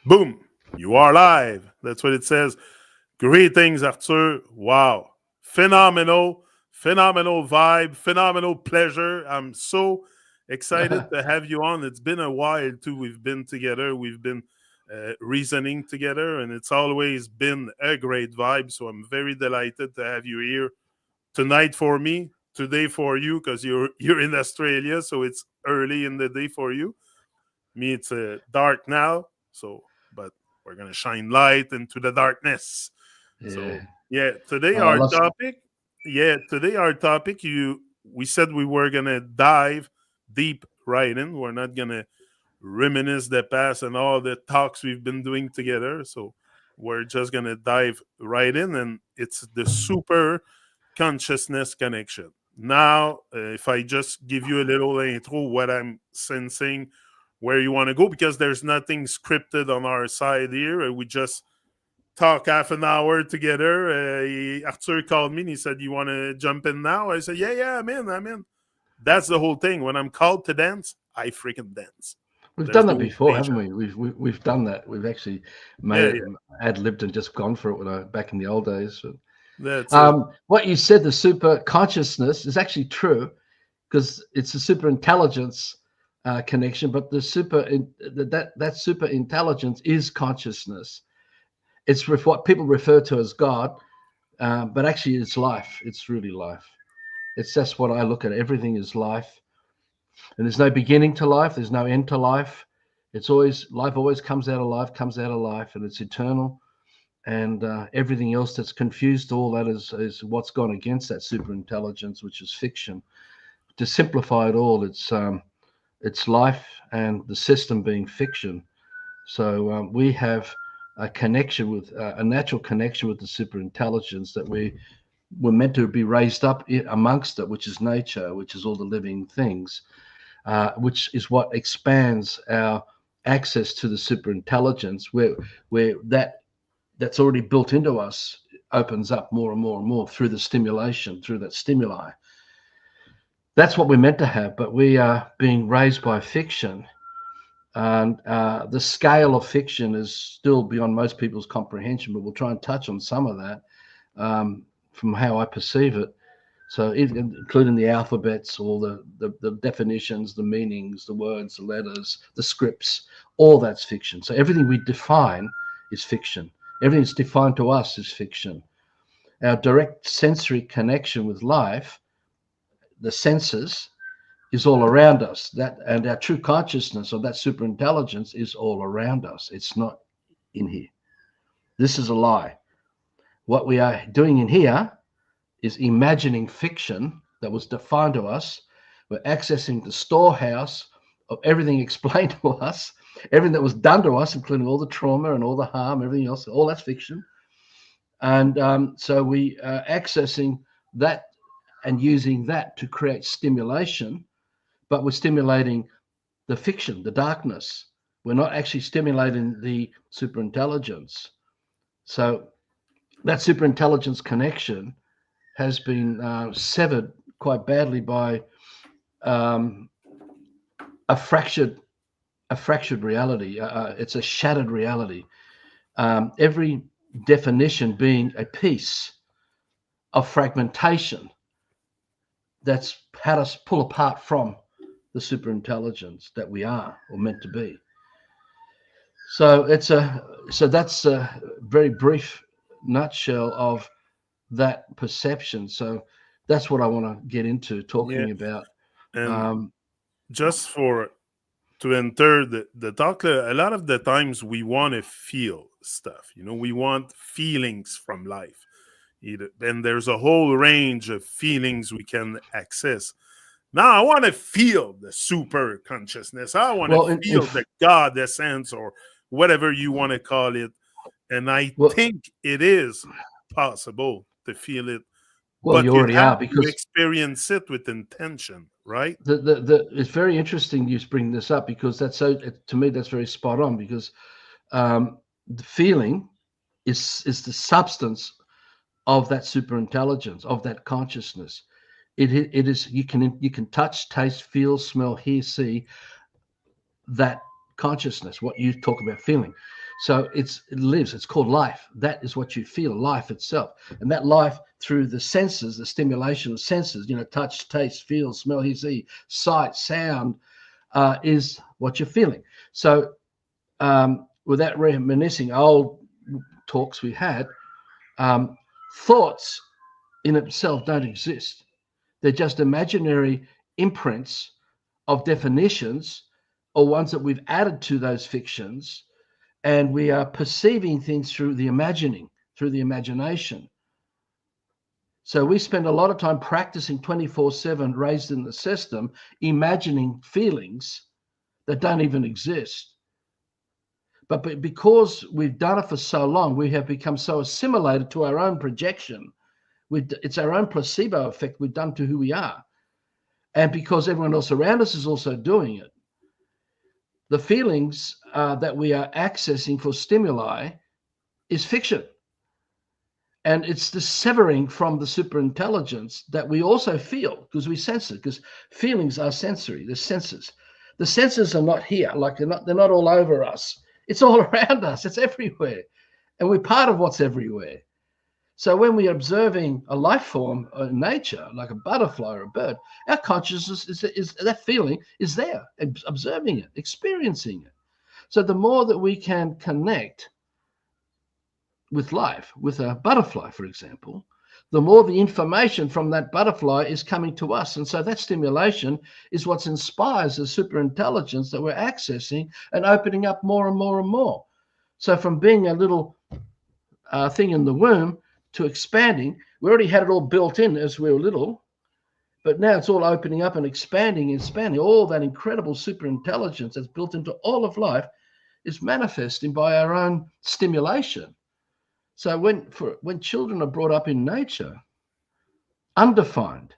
Boom, you are live. That's what it says. Greetings, Arthur. Wow. Phenomenal vibe, phenomenal pleasure. I'm so excited to have you on. It's been a while, too. We've been together, we've been reasoning together, and it's always been a great vibe. So I'm very delighted to have you here tonight for me, today for you, because you're in Australia, so it's early in the day for you. Me, it's dark now, so but we're gonna shine light into the darkness. Yeah. So yeah, today Oh, I our love. topic. Yeah, today our topic. We said we were gonna dive deep right in. We're not gonna reminisce the past and all the talks we've been doing together. So we're just gonna dive right in, and it's the super consciousness connection. Now, if I just give you a little intro, what I'm sensing, where you want to go, because there's nothing scripted on our side here. We just talk half an hour together. Arthur called me and he said, "You want to jump in now?" I said, "Yeah, I'm in." That's the whole thing. When I'm called to dance, I freaking dance. We've There's done that no before, haven't patience. we? We've done that. We've actually made Yeah, it yeah, ad libbed and just gone for it back in the old days. that's it. What you said, the super consciousness, is actually true because it's a super intelligence connection, but that super intelligence is consciousness. It's what people refer to as God, but actually it's life. It's really life. It's just what I look at. Everything is life, and there's no beginning to life. There's no end to life. It's always life. Always comes out of life. Comes out of life, and it's eternal. And everything else that's confused, all that is what's gone against that super intelligence, which is fiction. To simplify it all, it's life and the system being fiction. So we have a connection with a natural connection with the super intelligence that we were meant to be raised up amongst it, which is nature, which is all the living things, which is what expands our access to the super intelligence, where that's already built into us opens up more and more and more through the stimulation, through that stimuli. That's what we're meant to have, but we are being raised by fiction. And the scale of fiction is still beyond most people's comprehension, but we'll try and touch on some of that from how I perceive it. So, including the alphabets, all the definitions, the meanings, the words, the letters, the scripts, all that's fiction. So, everything we define is fiction. Everything that's defined to us is fiction. Our direct sensory connection with life, the senses, is all around us. That and our true consciousness or that super intelligence is all around us. It's not in here. This is a lie. What we are doing in here is imagining fiction that was defined to us. We're accessing the storehouse of everything explained to us, everything that was done to us, including all the trauma and all the harm, everything else, all that's fiction. And so we are accessing that and using that to create stimulation, but we're stimulating the fiction, the darkness. We're not actually stimulating the superintelligence. So that superintelligence connection has been severed quite badly by um, a fractured reality. It's a shattered reality. Every definition being a piece of fragmentation that's had us pull apart from the superintelligence that we are or meant to be. So that's a very brief nutshell of that perception. So that's what I want to get into Yeah, talking about. and Um, just for to enter the talk, a lot of the times we want to feel stuff. We want feelings from life. And there's a whole range of feelings we can access. Now, I want to feel the super consciousness. I want to well, feel the God essence or whatever you want to call it. And I well, think it is possible to feel it, well, but you you already have are to because experience it with intention, right? it's very interesting you bring this up because that's so to me that's very spot on because the feeling is the substance of that super intelligence of that consciousness. It is you can touch, taste, feel, smell, hear, see that consciousness. What you talk about feeling. So it lives. It's called life. That is what you feel, life itself. And that life through the senses, the stimulation of senses, touch, taste, feel, smell, hear, see, sight, sound, is what you're feeling. So without reminiscing old talks we had, thoughts in itself don't exist. They're just imaginary imprints of definitions or ones that we've added to those fictions, and we are perceiving things through the imagining, through the imagination. So we spend a lot of time practicing 24/7, raised in the system, imagining feelings that don't even exist. But because we've done it for so long, we have become so assimilated to our own projection. It's our own placebo effect we've done to who we are. And because everyone else around us is also doing it, the feelings that we are accessing for stimuli is fiction. And it's the severing from the superintelligence that we also feel because we sense it, because feelings are sensory, they're senses. The senses are not here, like they're not all over us. It's all around us, it's everywhere. And we're part of what's everywhere. So when we're observing a life form in nature, like a butterfly or a bird, our consciousness is that feeling is there, observing it, experiencing it. So the more that we can connect with life, with a butterfly, for example, the more the information from that butterfly is coming to us. And so that stimulation is what inspires the superintelligence that we're accessing and opening up more and more and more. So from being a little thing in the womb to expanding, we already had it all built in as we were little, but now it's all opening up and expanding. All that incredible superintelligence that's built into all of life is manifesting by our own stimulation. So when children are brought up in nature, undefined,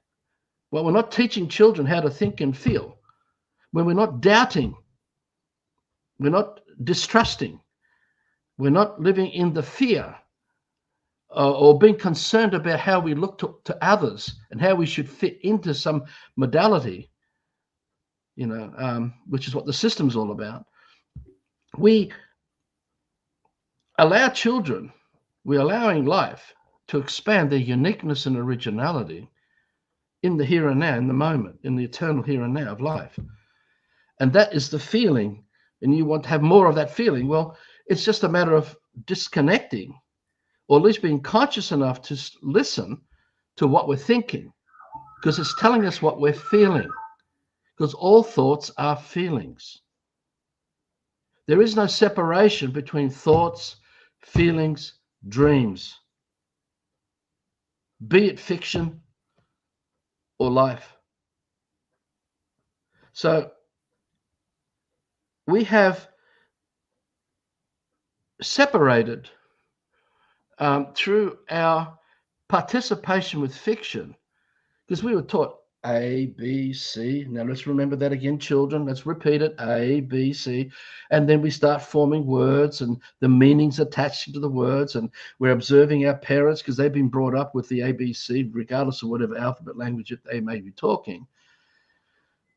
well, we're not teaching children how to think and feel. When we're not doubting, we're not distrusting, we're not living in the fear or being concerned about how we look to others and how we should fit into some modality, which is what the system's all about. We allow children, we're allowing life to expand their uniqueness and originality in the here and now, in the moment, in the eternal here and now of life. And that is the feeling. And you want to have more of that feeling. Well, it's just a matter of disconnecting, or at least being conscious enough to listen to what we're thinking, because it's telling us what we're feeling, because all thoughts are feelings. There is no separation between thoughts, feelings, dreams, be it fiction or life. So we have separated through our participation with fiction, because we were taught A, B, C. Now let's remember that again, children. Let's repeat it, A, B, C. And then we start forming words and the meanings attached to the words. And we're observing our parents because they've been brought up with the ABC, regardless of whatever alphabet language they may be talking.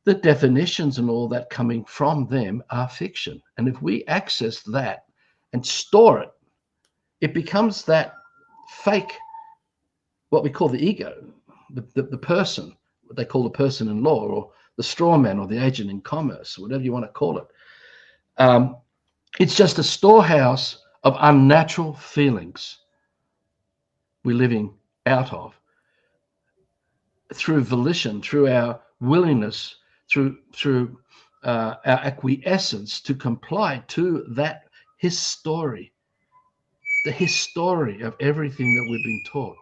The definitions and all that coming from them are fiction. And if we access that and store it, it becomes that fake, what we call the ego, the person, what they call the person in law, or the straw man, or the agent in commerce, whatever you want to call it. It's just a storehouse of unnatural feelings we're living out of through volition, through our willingness, through our acquiescence to comply to that history, the history of everything that we've been taught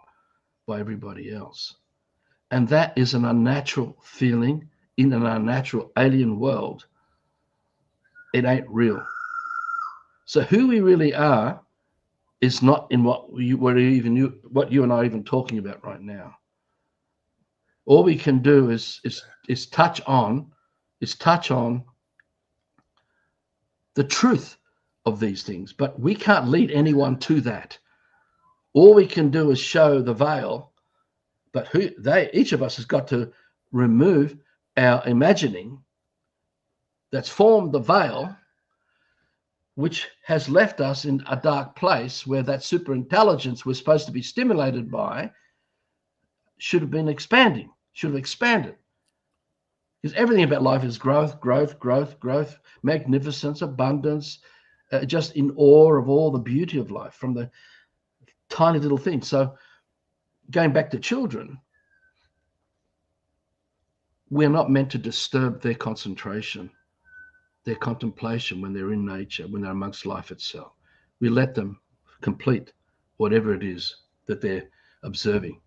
by everybody else. And that is an unnatural feeling in an unnatural alien world. It ain't real. So who we really are is not in what you and I are even talking about right now. All we can do is touch on the truth of these things, but we can't lead anyone to that. All we can do is show the veil, but each of us has got to remove our imagining that's formed the veil, which has left us in a dark place where that super intelligence we're supposed to be stimulated by should have been expanding, should have expanded. Because everything about life is growth, growth, growth, growth, magnificence, abundance, just in awe of all the beauty of life from the tiny little things. So going back to children, we're not meant to disturb their concentration, their contemplation when they're in nature, when they're amongst life itself. We let them complete whatever it is that they're observing.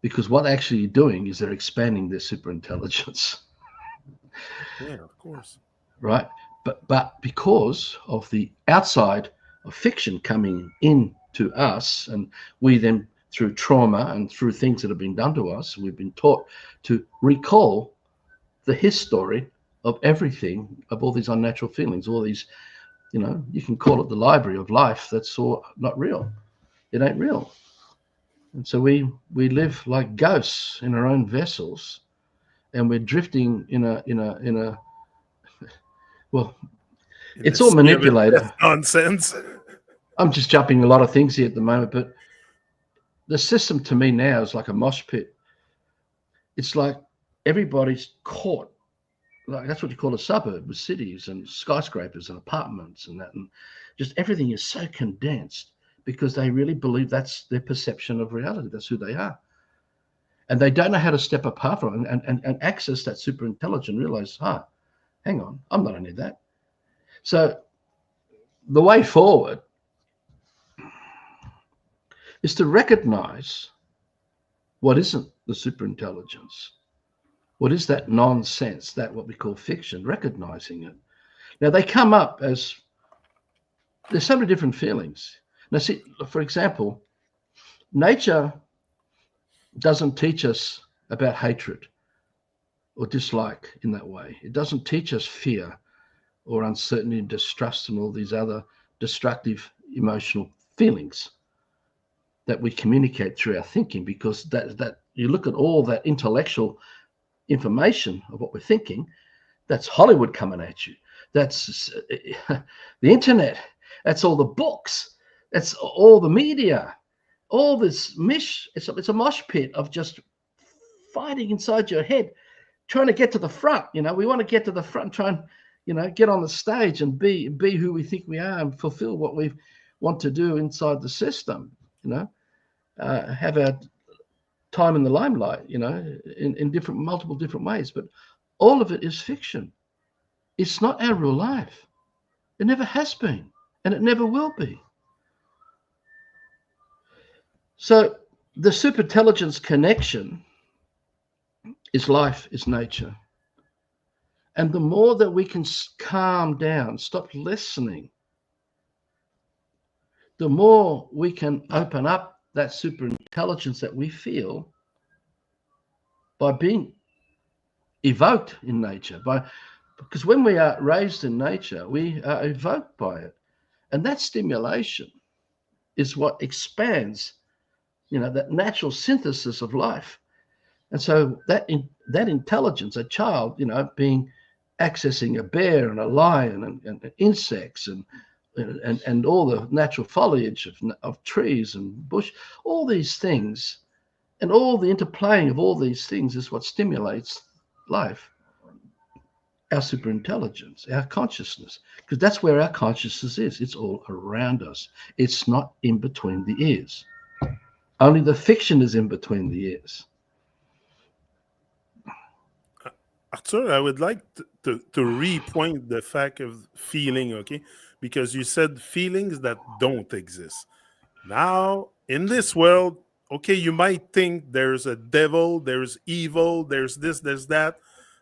Because what actually you're doing is they're expanding their superintelligence. Yeah, of course. Right? But because of the outside of fiction coming in to us, and we then through trauma and through things that have been done to us, we've been taught to recall the history of everything, of all these unnatural feelings, all these, you can call it the library of life that's all not real. It ain't real. And so we live like ghosts in our own vessels, and we're drifting in a well, In it's a all sea of manipulated. nonsense. I'm just jumping a lot of things here at the moment, but the system to me now is like a mosh pit. It's like everybody's caught. Like that's what you call a suburb with cities and skyscrapers and apartments and that, and just everything is so condensed because they really believe that's their perception of reality. That's who they are. And they don't know how to step apart from it and access that super intelligence, realize, hang on, I'm not only that. So the way forward is to recognize what isn't the superintelligence. What is that nonsense, that what we call fiction, recognizing it. Now, they come up as there's so many different feelings. Now, see, for example, nature doesn't teach us about hatred or dislike in that way. It doesn't teach us fear or uncertainty and distrust and all these other destructive emotional feelings that we communicate through our thinking, because that you look at all that intellectual information of what we're thinking, that's Hollywood coming at you. That's the internet. That's all the books. That's all the media. All this it's a mosh pit of just fighting inside your head, trying to get to the front. We want to get to the front, try and get on the stage and be who we think we are and fulfill what we want to do inside the system. Have our time in the limelight, in multiple different ways. But all of it is fiction. It's not our real life. It never has been, and it never will be. So the superintelligence connection is life, is nature. And the more that we can calm down, stop listening, the more we can open up that superintelligence that we feel by being evoked in nature, because when we are raised in nature, we are evoked by it. And that stimulation is what expands, that natural synthesis of life. And so that intelligence, a child, being accessing a bear and a lion and insects and all the natural foliage of trees and bush, all these things, and all the interplaying of all these things is what stimulates life. Our superintelligence, our consciousness, because that's where our consciousness is. It's all around us. It's not in between the ears. Only the fiction is in between the ears. Arthur, I would like to repoint the fact of feeling, okay? Because you said feelings that don't exist. Now, in this world, okay, you might think there's a devil, there's evil, there's this, there's that,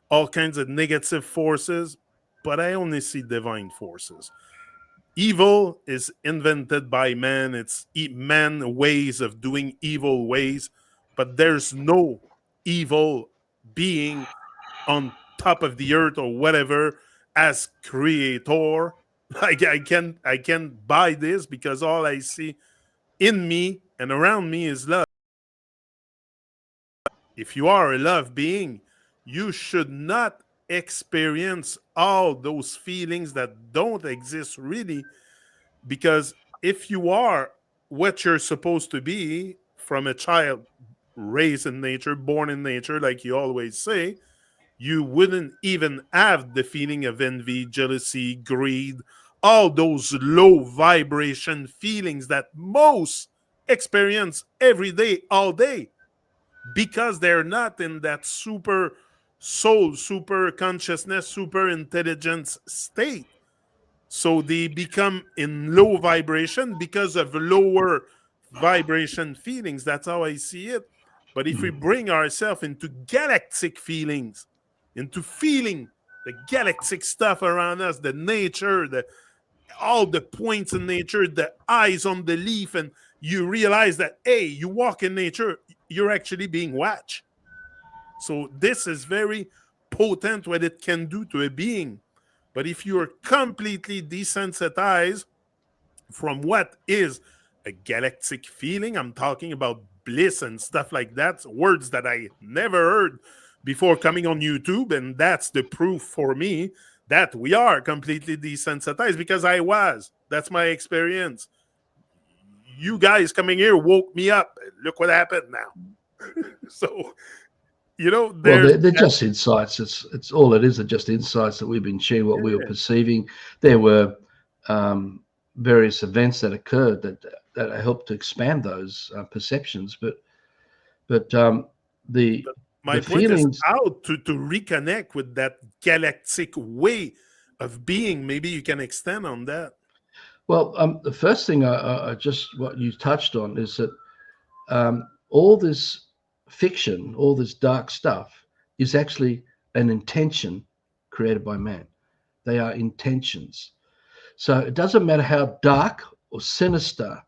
all kinds of negative forces, but I only see divine forces. Evil is invented by man, it's man ways of doing evil ways, but there's no evil being on top of the earth or whatever as creator. I can buy this because all I see in me and around me is love. If you are a love being, you should not experience all those feelings that don't exist really. Because if you are what you're supposed to be from a child raised in nature, born in nature, like you always say, you wouldn't even have the feeling of envy, jealousy, greed, all those low vibration feelings that most experience every day, all day, because they're not in that super soul, super consciousness, super intelligence state. So they become in low vibration because of lower vibration feelings. That's how I see it. But if we bring ourselves into galactic feelings, into feeling the galactic stuff around us, the nature, the all the points in nature, the eyes on the leaf, and you realize that, hey, you walk in nature, you're actually being watched. So this is very potent what it can do to a being. But if you're completely desensitized from what is a galactic feeling, I'm talking about bliss and stuff like that, words that I never heard before coming on YouTube. And that's the proof for me that we are completely desensitized, because I was. That's my experience. You guys coming here woke me up. Look what happened now. So, Well, there's they're that. just insights. It's all it is. Are just insights that we've been sharing, what we were Yeah. perceiving. There were um, various events that occurred that helped to expand those perceptions. But the My the point is feelings. how to reconnect with that galactic way of being. Maybe you can extend on that. Well, the first thing I just what you touched on is that all this fiction, all this dark stuff, is actually an intention created by man. They are intentions. So it doesn't matter how dark or sinister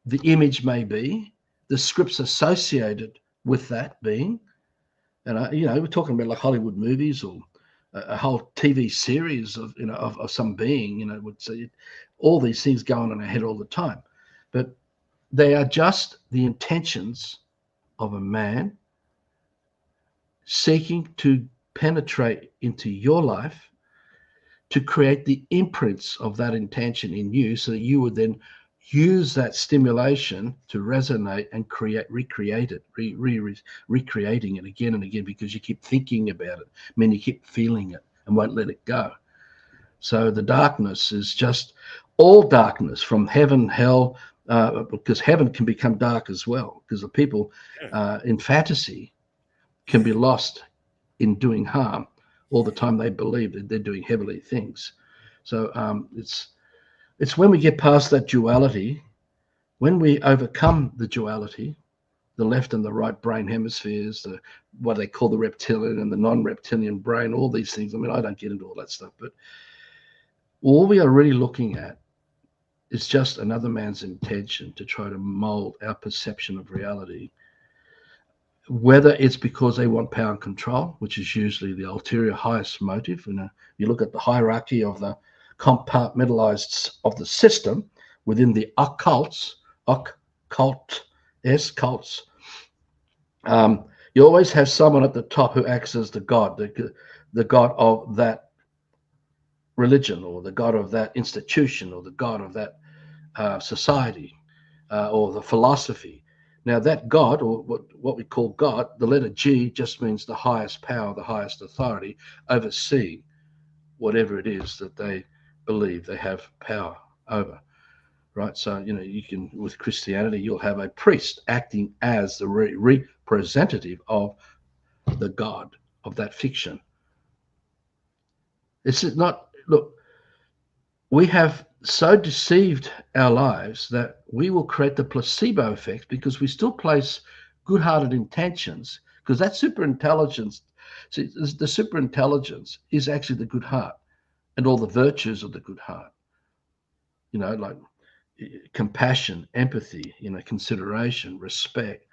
the image may be, the scripts associated with that being. And we're talking about like Hollywood movies or a whole TV series of of some being. Would say all these things going on in our head all the time, but they are just the intentions of a man seeking to penetrate into your life to create the imprints of that intention in you so that you would then use that stimulation to resonate and recreate it, recreating it again and again because you keep thinking about it. I mean, you keep feeling it and won't let it go. So the darkness is just all darkness from heaven, hell, because heaven can become dark as well, because the people Yeah. in fantasy can be lost in doing harm all the time. They believe that they're doing heavenly things. So it's when we get past that duality, when we overcome the duality, the left and the right brain hemispheres, the what they call the reptilian and the non-reptilian brain, all these things. I mean, I don't get into all that stuff, but all we are really looking at is just another man's intention to try to mold our perception of reality, whether it's because they want power and control, which is usually the ulterior highest motive. You look at the hierarchy of the compartmentalized of the system within the cults. You always have someone at the top who acts as the god, the god of that religion, or the god of that institution, or the god of that society, or the philosophy. Now, that God, or what we call God, the letter G just means the highest power, the highest authority, overseeing whatever it is that they believe they have power over. Right. So, you can, with Christianity, you'll have a priest acting as the representative of the God of that fiction. It's not, look, we have so deceived our lives that we will create the placebo effect because we still place good-hearted intentions, because that super intelligence, see, the super intelligence is actually the good heart and all the virtues of the good heart, like compassion, empathy, consideration, respect,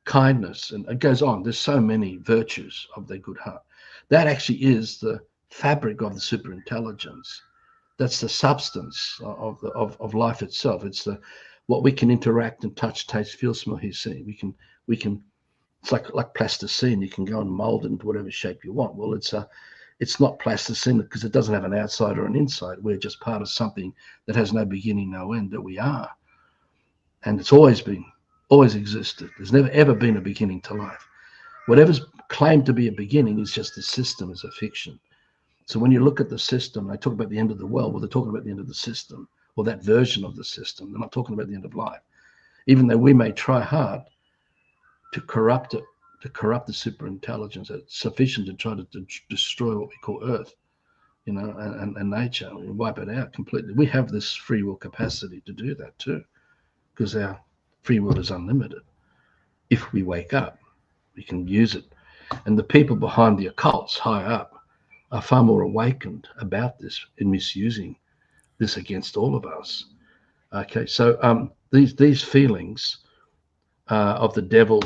kindness, and it goes on. There's so many virtues of the good heart. That actually is the fabric of the super intelligence. That's the substance of life itself. It's the what we can interact and touch, taste, feel, smell, hear, see. We can It's like plasticine. You can go and mold it into whatever shape you want. Well, it's not plasticine because it doesn't have an outside or an inside. We're just part of something that has no beginning, no end, that we are. And it's always existed. There's never ever been a beginning to life. Whatever's claimed to be a beginning is just a system, is a fiction. So when you look at the system, they talk about the end of the world. Well, they're talking about the end of the system, or that version of the system. They're not talking about the end of life. Even though we may try hard to corrupt it, to corrupt the superintelligence, it's sufficient to try to destroy what we call Earth, and nature, and wipe it out completely. We have this free will capacity to do that too, because our free will is unlimited. If we wake up, we can use it. And the people behind the occults high up are far more awakened about this in misusing this against all of us. Okay, so these feelings of the devil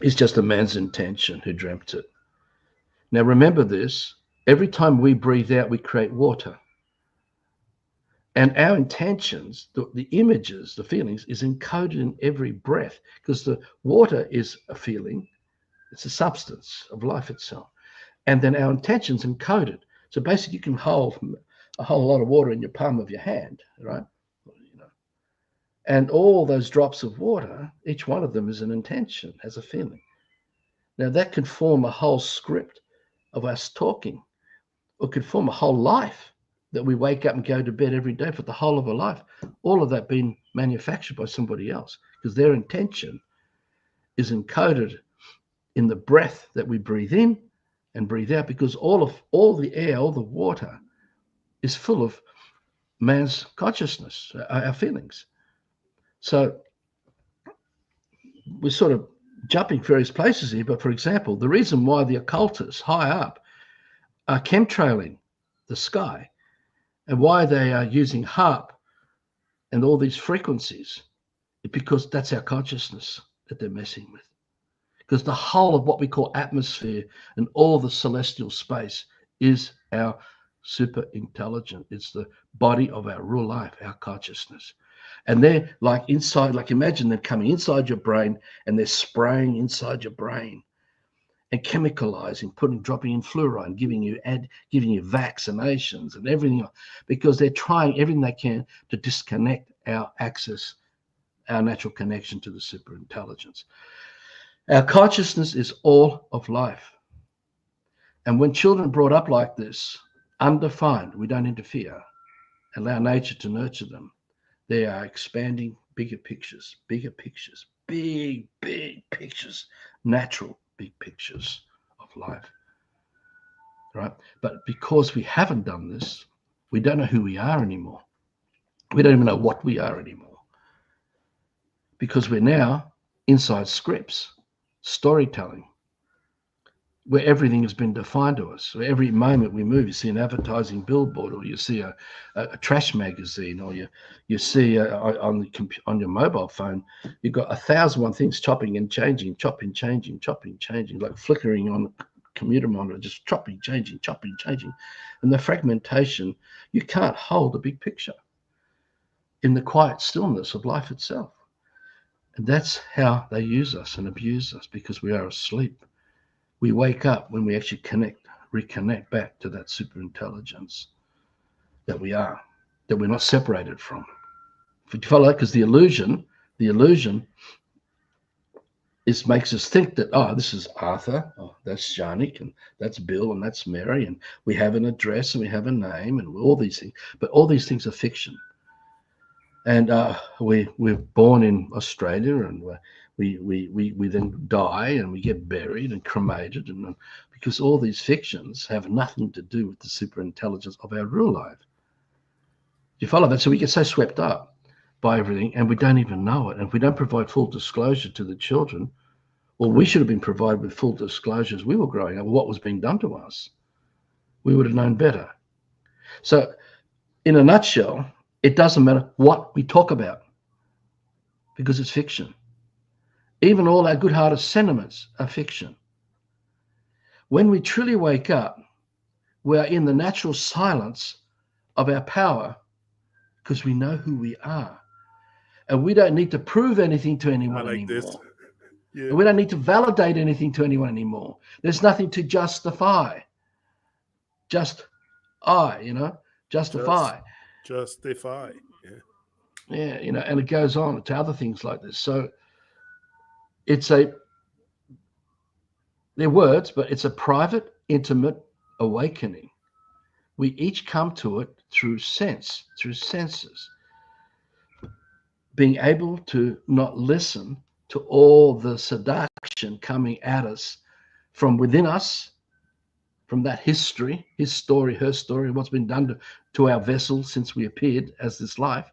is just a man's intention who dreamt it. Now remember this, every time we breathe out, we create water. And our intentions, the images, the feelings, is encoded in every breath, because the water is a feeling, it's a substance of life itself. And then our intentions encoded. So basically you can hold a whole lot of water in your palm of your hand, right? And all those drops of water, each one of them is an intention, has a feeling. Now that could form a whole script of us talking, or could form a whole life that we wake up and go to bed every day for the whole of our life. All of that being manufactured by somebody else, because their intention is encoded in the breath that we breathe in and breathe out, because all the air, all the water is full of man's consciousness, our feelings. So we're sort of jumping various places here, but for example, the reason why the occultists high up are chemtrailing the sky and why they are using HARP and all these frequencies is because that's our consciousness that they're messing with. Because the whole of what we call atmosphere and all the celestial space is our super intelligent. It's the body of our real life, our consciousness. And they're like inside, like imagine them coming inside your brain and they're spraying inside your brain and chemicalizing, dropping in fluoride, giving you vaccinations and everything else, because they're trying everything they can to disconnect our access, our natural connection to the superintelligence. Our consciousness is all of life. And when children brought up like this, undefined, we don't interfere, allow nature to nurture them, they are expanding big pictures, big pictures, natural big pictures of life, right? But because we haven't done this, we don't know who we are anymore. We don't even know what we are anymore, because we're now inside scripts, storytelling, where everything has been defined to us. So every moment we move, you see an advertising billboard, or you see a trash magazine, or you see on your mobile phone, you've got 1,001 things chopping and changing, like flickering on the commuter monitor, just chopping, changing. And the fragmentation, you can't hold a big picture in the quiet stillness of life itself. And that's how they use us and abuse us, because we are asleep. We wake up when we actually reconnect back to that superintelligence that we are, that we're not separated from. If you follow that, because the illusion makes us think that, oh, this is Arthur, oh, that's Janik, and that's Bill, and that's Mary, and we have an address and we have a name and all these things. But all these things are fiction. And we're born in Australia, and we then die and we get buried and cremated, and because all these fictions have nothing to do with the superintelligence of our real life. You follow that? So we get so swept up by everything, and we don't even know it. And if we don't provide full disclosure to the children, well, we should have been provided with full disclosure as we were growing up, what was being done to us. We would have known better. So in a nutshell, it doesn't matter what we talk about, because it's fiction. Even all our good-hearted sentiments are fiction. When we truly wake up, we are in the natural silence of our power, because we know who we are. And we don't need to prove anything to anyone I like this. anymore. Yeah. And we don't need to validate anything to anyone anymore. There's nothing to justify. Just Just justify. justify. Yeah. Yeah, and it goes on to other things like this. So they're words, but it's a private, intimate awakening. We each come to it through senses, being able to not listen to all the seduction coming at us from within us, from that history, his story, her story, what's been done to our vessel since we appeared as this life,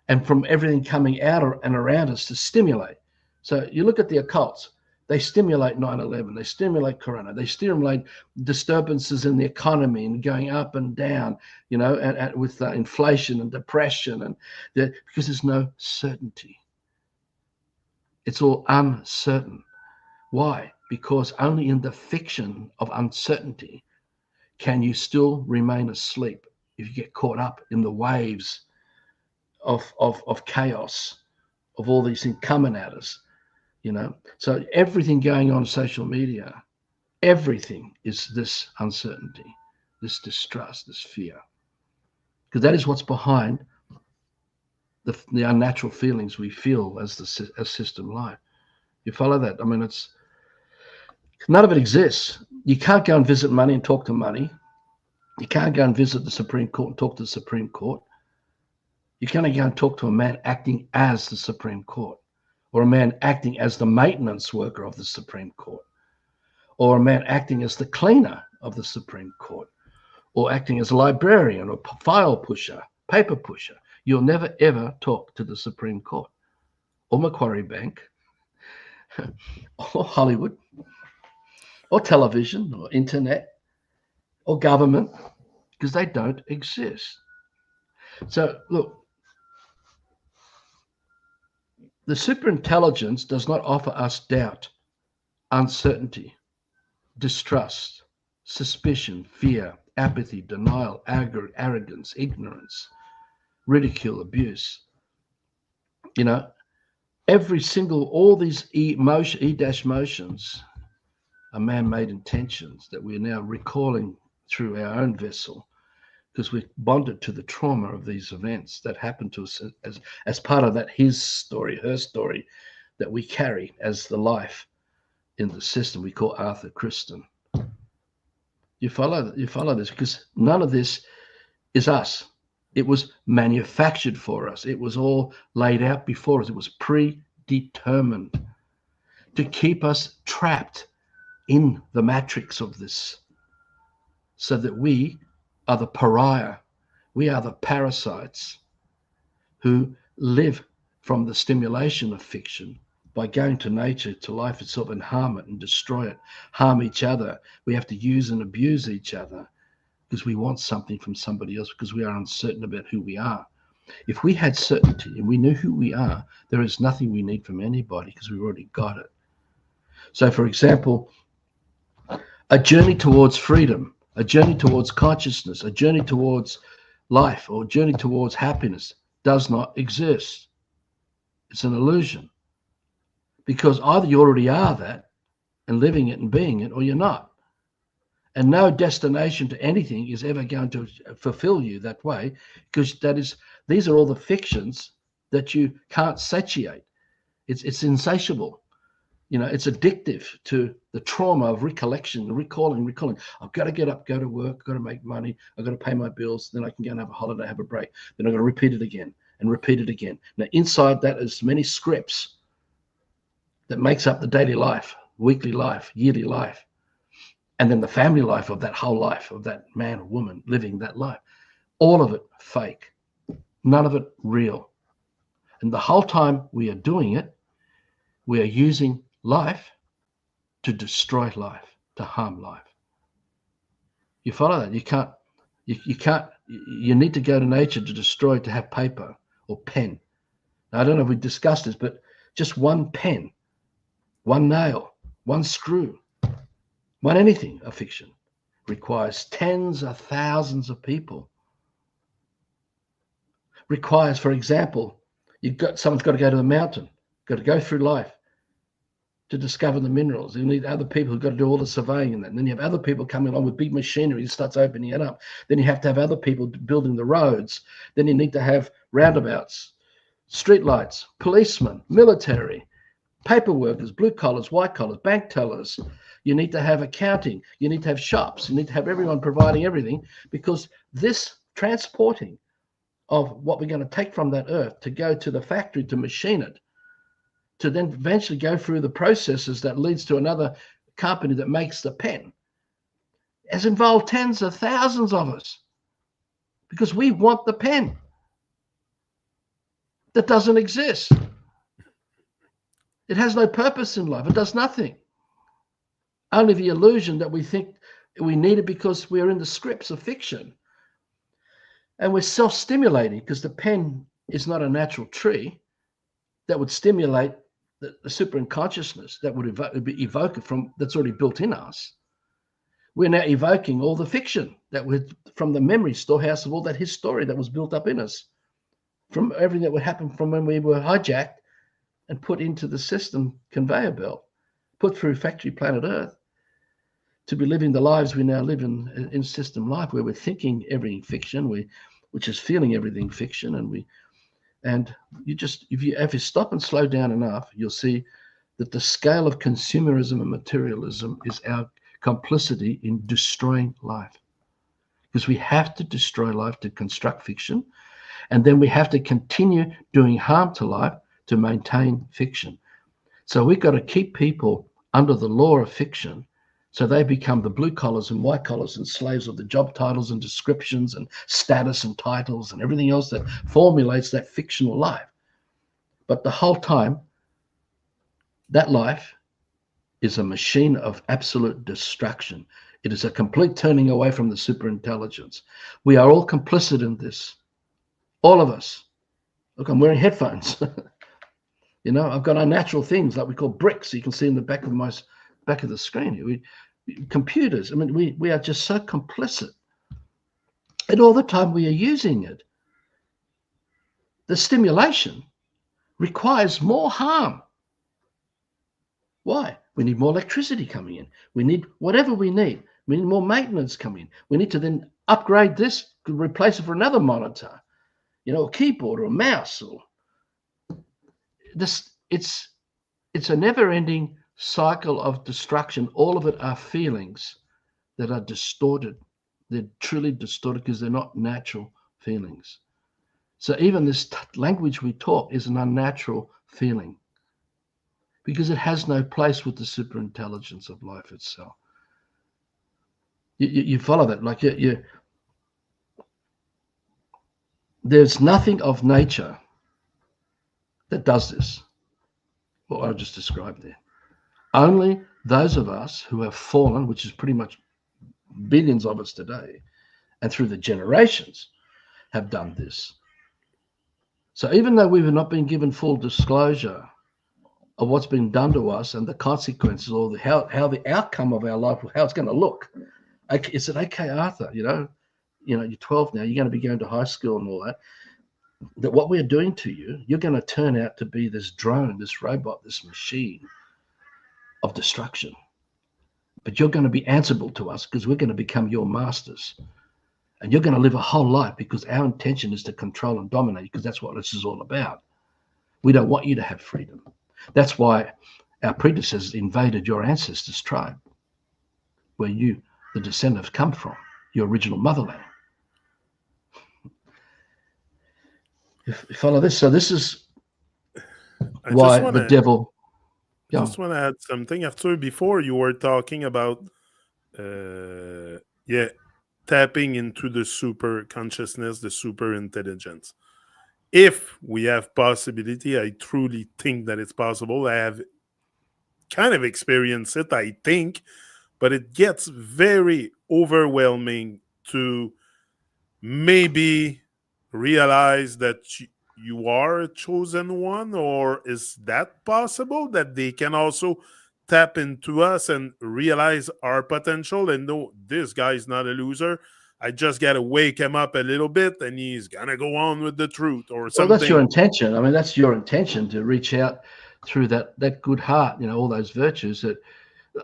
and from everything coming out and around us to stimulate. So you look at the occults, they stimulate 9/11, they stimulate Corona, they stimulate disturbances in the economy and going up and down, and with inflation and depression, and because there's no certainty. It's all uncertain. Why? Because only in the fiction of uncertainty can you still remain asleep if you get caught up in the waves of chaos, of all these things coming at us. So everything going on social media, everything is this uncertainty, this distrust, this fear, because that is what's behind the unnatural feelings we feel as system life. You follow that? I mean, it's none of it exists. You can't go and visit money and talk to money. You can't go and visit the Supreme Court and talk to the Supreme Court. You can't go and talk to a man acting as the Supreme Court, or a man acting as the maintenance worker of the Supreme Court, or a man acting as the cleaner of the Supreme Court, or acting as a librarian or file pusher, paper pusher. You'll never, ever talk to the Supreme Court or Macquarie Bank or Hollywood or television or internet or government, because they don't exist. So look, the superintelligence does not offer us doubt, uncertainty, distrust, suspicion, fear, apathy, denial, arrogance, ignorance, ridicule, abuse. All these E-motions are man-made intentions that we are now recalling through our own vessel, because we're bonded to the trauma of these events that happened to us as part of that his story, her story, that we carry as the life in the system we call Arthur Cristian. You follow this, because none of this is us. It was manufactured for us. It was all laid out before us. It was predetermined to keep us trapped in the matrix of this, so that we are the pariah. We are the parasites who live from the stimulation of fiction by going to nature, to life itself, and harm it and destroy it, harm each other. We have to use and abuse each other because we want something from somebody else, because we are uncertain about who we are. If we had certainty and we knew who we are, there is nothing we need from anybody, because we've already got it. So, for example, a journey towards freedom, a journey towards consciousness, a journey towards life, or a journey towards happiness does not exist. It's an illusion, because either you already are that and living it and being it, or you're not. And no destination to anything is ever going to fulfill you that way, because these are all the fictions that you can't satiate. It's insatiable. It's addictive to the trauma of recollection, recalling. I've got to get up, go to work, I've got to make money, I've got to pay my bills, then I can go and have a holiday, have a break. Then I've got to repeat it again and repeat it again. Now, inside that is many scripts that makes up the daily life, weekly life, yearly life, and then the family life of that whole life of that man or woman living that life. All of it fake, none of it real. And the whole time we are doing it, we are using life to destroy life, to harm life. You follow that? You need to go to nature to destroy, to have paper or pen. Now, I don't know if we discussed this, but just one pen, one nail, one screw, one anything of fiction requires tens of thousands of people. Requires, for example, someone's got to go to the mountain, got to go through life, to discover the minerals. You need other people who've got to do all the surveying and that. And then you have other people coming along with big machinery that starts opening it up. Then you have to have other people building the roads. Then you need to have roundabouts, street lights, policemen, military, paper workers, blue collars, white collars, bank tellers. You need to have accounting. You need to have shops. You need to have everyone providing everything, because this transporting of what we're going to take from that earth to go to the factory to machine it, to then eventually go through the processes that leads to another company that makes the pen, has involved tens of thousands of us, because we want the pen that doesn't exist. It has no purpose in life. It does nothing. Only the illusion that we think we need it because we're in the scripts of fiction. And we're self-stimulating, because the pen is not a natural tree that would stimulate the super consciousness that would evoke it from, that's already built in us. We're now evoking all the fiction that would, from the memory storehouse of all that history that was built up in us, from everything that would happen from when we were hijacked and put into the system conveyor belt, put through factory planet Earth, to be living the lives we now live in system life, where we're thinking everything fiction, which is feeling everything fiction, and you just, if you stop and slow down enough, you'll see that the scale of consumerism and materialism is our complicity in destroying life. Because we have to destroy life to construct fiction, and then we have to continue doing harm to life to maintain fiction. So we've got to keep people under the law of fiction, so they become the blue collars and white collars and slaves of the job titles and descriptions and status and titles and everything else that formulates that fictional life. But the whole time, that life is a machine of absolute destruction. It is a complete turning away from the superintelligence. We are all complicit in this. All of us. Look, I'm wearing headphones. You know, I've got unnatural things like we call bricks. You can see in the back of the screen. Computers. I mean, we are just so complicit. And all the time we are using it. The stimulation requires more harm. Why? We need more electricity coming in. We need whatever we need. We need more maintenance coming in. We need to then upgrade this, replace it for another monitor, you know, a keyboard or a mouse. Or this, it's a never-ending cycle of destruction. All of it are feelings that are distorted. They're truly distorted because they're not natural feelings. So even this language we talk is an unnatural feeling, because it has no place with the superintelligence of life itself. You follow that? Like there's nothing of nature that does this, what I just described there. Only those of us who have fallen, which is pretty much billions of us today, and through the generations, have done this. So even though we've not been given full disclosure of what's been done to us and the consequences, or how the outcome of our life, how it's going to look. Is it okay, Arthur? You know, you're 12 now. You're going to be going to high school and all that. That what we're doing to you, you're going to turn out to be this drone, this robot, this machine of destruction. But you're going to be answerable to us, because we're going to become your masters, and you're going to live a whole life, because our intention is to control and dominate, because that's what this is all about. We don't want you to have freedom. That's why our predecessors invaded your ancestors' tribe, where you, the descendants, come from, your original motherland. You follow this? So this is why the devil. I just want to add something. After, before you were talking about, tapping into the super consciousness, the super intelligence. If we have possibility, I truly think that it's possible. I have kind of experienced it, I think, but it gets very overwhelming to maybe realize that you are a chosen one. Or is that possible, that they can also tap into us and realize our potential and know this guy's not a loser? I just got to wake him up a little bit and he's going to go on with the truth or something. Well, that's your intention. I mean, that's your intention, to reach out through that good heart, all those virtues that,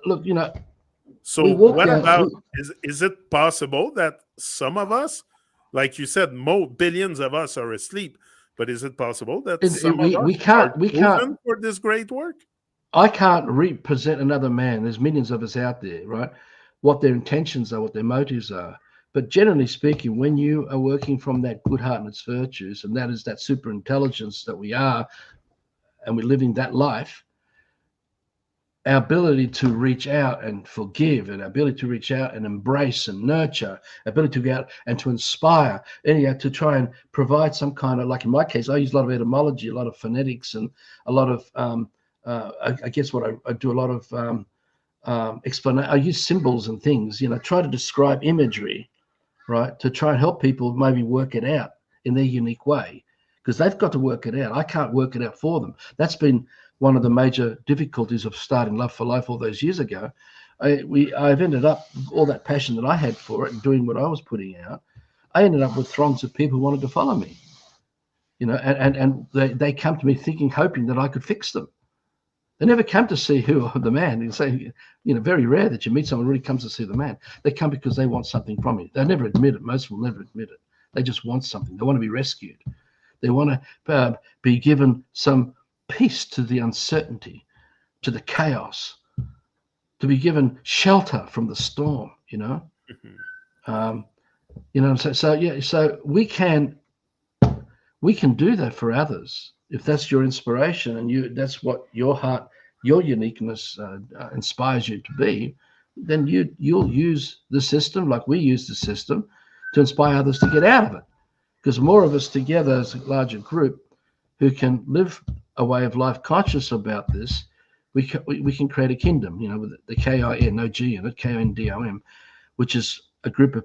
look, we So walk what down. about, is it possible that some of us, like you said, billions of us are asleep, but is it possible that some of We us are can't, chosen for this great work? I can't represent another man. There's millions of us out there, right? What their intentions are, what their motives are. But generally speaking, when you are working from that good heart and its virtues, and that is that super intelligence that we are, and we're living that life, our ability to reach out and forgive, and our ability to reach out and embrace and nurture, ability to go out and to inspire, anyhow, to try and provide some kind of, like in my case, I use a lot of etymology, a lot of phonetics, and a lot of, I guess what I do a lot of explanation. I use symbols and things, try to describe imagery, right, to try and help people maybe work it out in their unique way, because they've got to work it out. I can't work it out for them. That's been one of the major difficulties of starting Love for Life all those years ago. I've ended up, all that passion that I had for it and doing what I was putting out, I ended up with throngs of people who wanted to follow me, and they come to me thinking, hoping that I could fix them. They never come to see who the man. You say, very rare that you meet someone who really comes to see the man. They come because they want something from you. They never admit it. Most will never admit it. They just want something. They want to be rescued. They want to be given some peace to the uncertainty, to the chaos, to be given shelter from the storm. So we can do that for others if that's your inspiration, and that's what your heart, your uniqueness inspires you to be. Then you'll use the system like we use the system to inspire others to get out of it, because more of us together as a larger group who can live a way of life conscious about this, we can create a kingdom, with the KIN, no G in it, KINDOM, which is a group of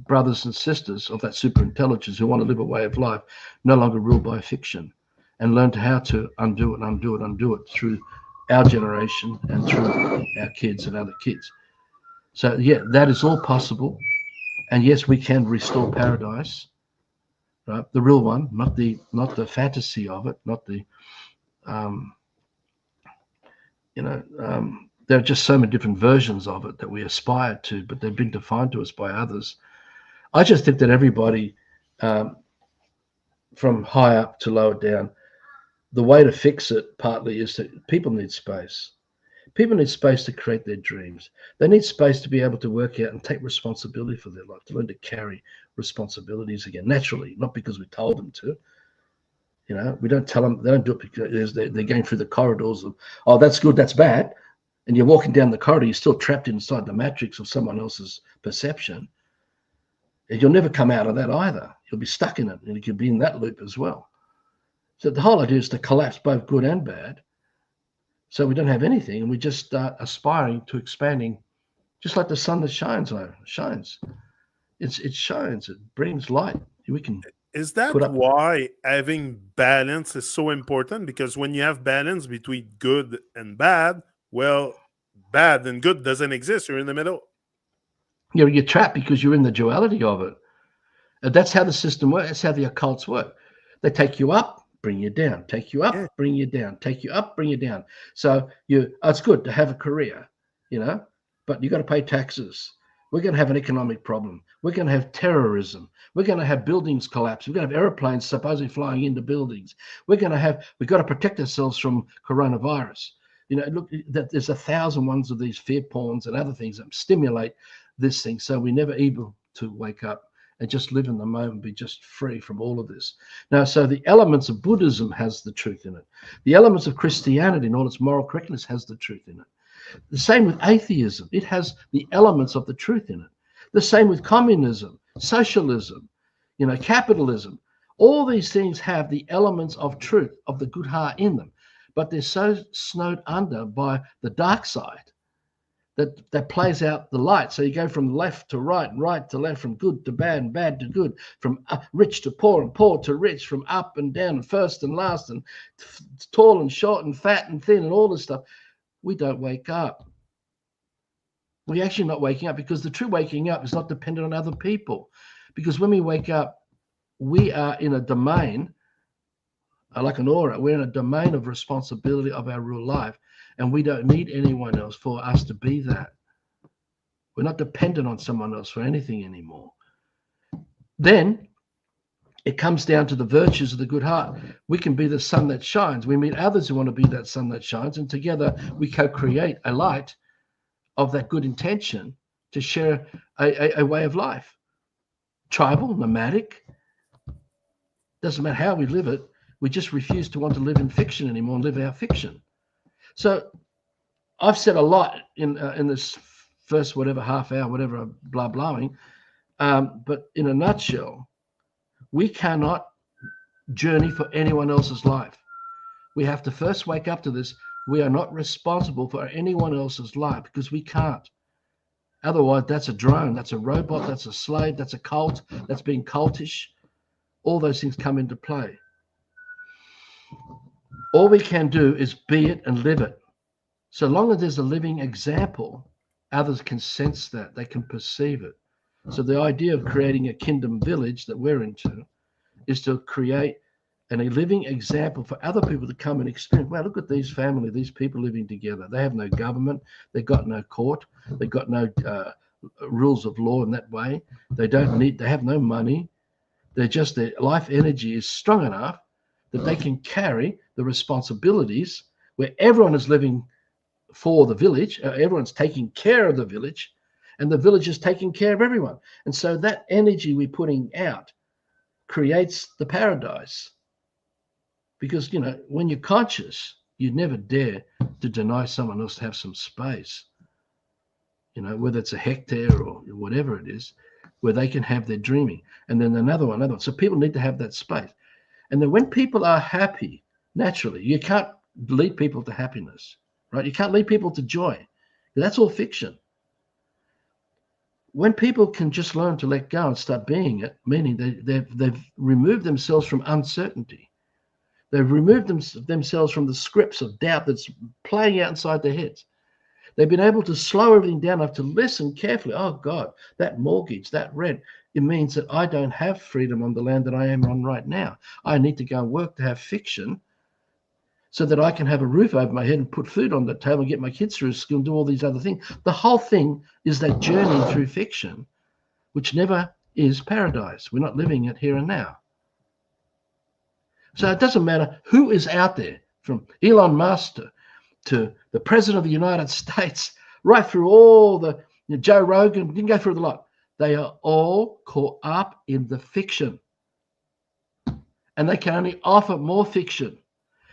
brothers and sisters of that super intelligence who want to live a way of life no longer ruled by fiction, and learn how to undo it through our generation and through our kids and other kids. So yeah, that is all possible. And yes, we can restore paradise, right? The real one, not the fantasy of it, not the there are just so many different versions of it that we aspire to, but they've been defined to us by others. I just think that everybody, from high up to lower down, the way to fix it partly is that people need space. People need space to create their dreams. They need space to be able to work out and take responsibility for their life, to learn to carry responsibilities again, naturally, not because we told them to. We don't tell them, they don't do it because they're going through the corridors of, oh, that's good, that's bad. And you're walking down the corridor, you're still trapped inside the matrix of someone else's perception. And you'll never come out of that either. You'll be stuck in it, and you could be in that loop as well. So the whole idea is to collapse both good and bad, so we don't have anything, and we just start aspiring to expanding, just like the sun that shines. It shines. It brings light. We can Is put that up. why having balance is so important? Because when you have balance between good and bad, well, bad and good doesn't exist. You're in the middle. You're trapped because you're in the duality of it. And that's how the system works. That's how the occults work. They take you up, bring you down. Take you Yeah. up, bring you down. Take you up, bring you down. So it's good to have a career, but you got to pay taxes. We're going to have an economic problem. We're going to have terrorism. We're going to have buildings collapse. We're going to have airplanes supposedly flying into buildings. We've got to protect ourselves from coronavirus. Look, there's 1,000 ones of these fear porns and other things that stimulate this thing. So we're never able to wake up and just live in the moment, be just free from all of this. Now, so the elements of Buddhism has the truth in it. The elements of Christianity and all its moral correctness has the truth in it. The same with atheism. It has the elements of the truth in it. The same with communism, socialism, capitalism. All these things have the elements of truth, of the good heart in them, but they're so snowed under by the dark side that plays out the light. So you go from left to right, right to left, from good to bad, and bad to good, from rich to poor, and poor to rich, from up and down, and first and last, and tall and short, and fat and thin, and all this stuff. We don't wake up. We're actually not waking up, because the true waking up is not dependent on other people. Because when we wake up, we are in a domain like an aura. We're in a domain of responsibility of our real life, and we don't need anyone else for us to be that. We're not dependent on someone else for anything anymore. Then it comes down to the virtues of the good heart. We can be the sun that shines. We meet others who want to be that sun that shines, and together we co-create a light of that good intention to share a way of life. Tribal, nomadic, doesn't matter how we live it. We just refuse to want to live in fiction anymore and live our fiction. So I've said a lot in this first whatever half hour, whatever blah blahing, but in a nutshell, we cannot journey for anyone else's life. We have to first wake up to this. We are not responsible for anyone else's life because we can't. Otherwise, that's a drone, that's a robot, that's a slave, that's a cult, that's being cultish. All those things come into play. All we can do is be it and live it. So long as there's a living example, others can sense that, they can perceive it. So the idea of creating a kingdom village that we're into is to create a living example for other people to come and experience. Wow, look at these family, these people living together. They have no government, they've got no court, they've got no rules of law in that way. They have no money. They're just, their life energy is strong enough that they can carry the responsibilities where everyone is living for the village, everyone's taking care of the village, and the village is taking care of everyone. And so that energy we're putting out creates the paradise. Because, you know, when you're conscious, you'd never dare to deny someone else to have some space, you know, whether it's a hectare or whatever it is, where they can have their dreaming. And then another one. So people need to have that space. And then when people are happy, naturally, you can't lead people to happiness, right? You can't lead people to joy. That's all fiction. When people can just learn to let go and start being it, meaning they've removed themselves from uncertainty. They've removed themselves from the scripts of doubt that's playing out inside their heads. They've been able to slow everything down enough to listen carefully. Oh, God, that mortgage, that rent, it means that I don't have freedom on the land that I am on right now. I need to go and work to have fiction so that I can have a roof over my head and put food on the table and get my kids through school and do all these other things. The whole thing is that journey through fiction, which never is paradise. We're not living it here and now. So it doesn't matter who is out there, from Elon Musk to the President of the United States, right through all the Joe Rogan, didn't go through the lot. They are all caught up in the fiction. And they can only offer more fiction.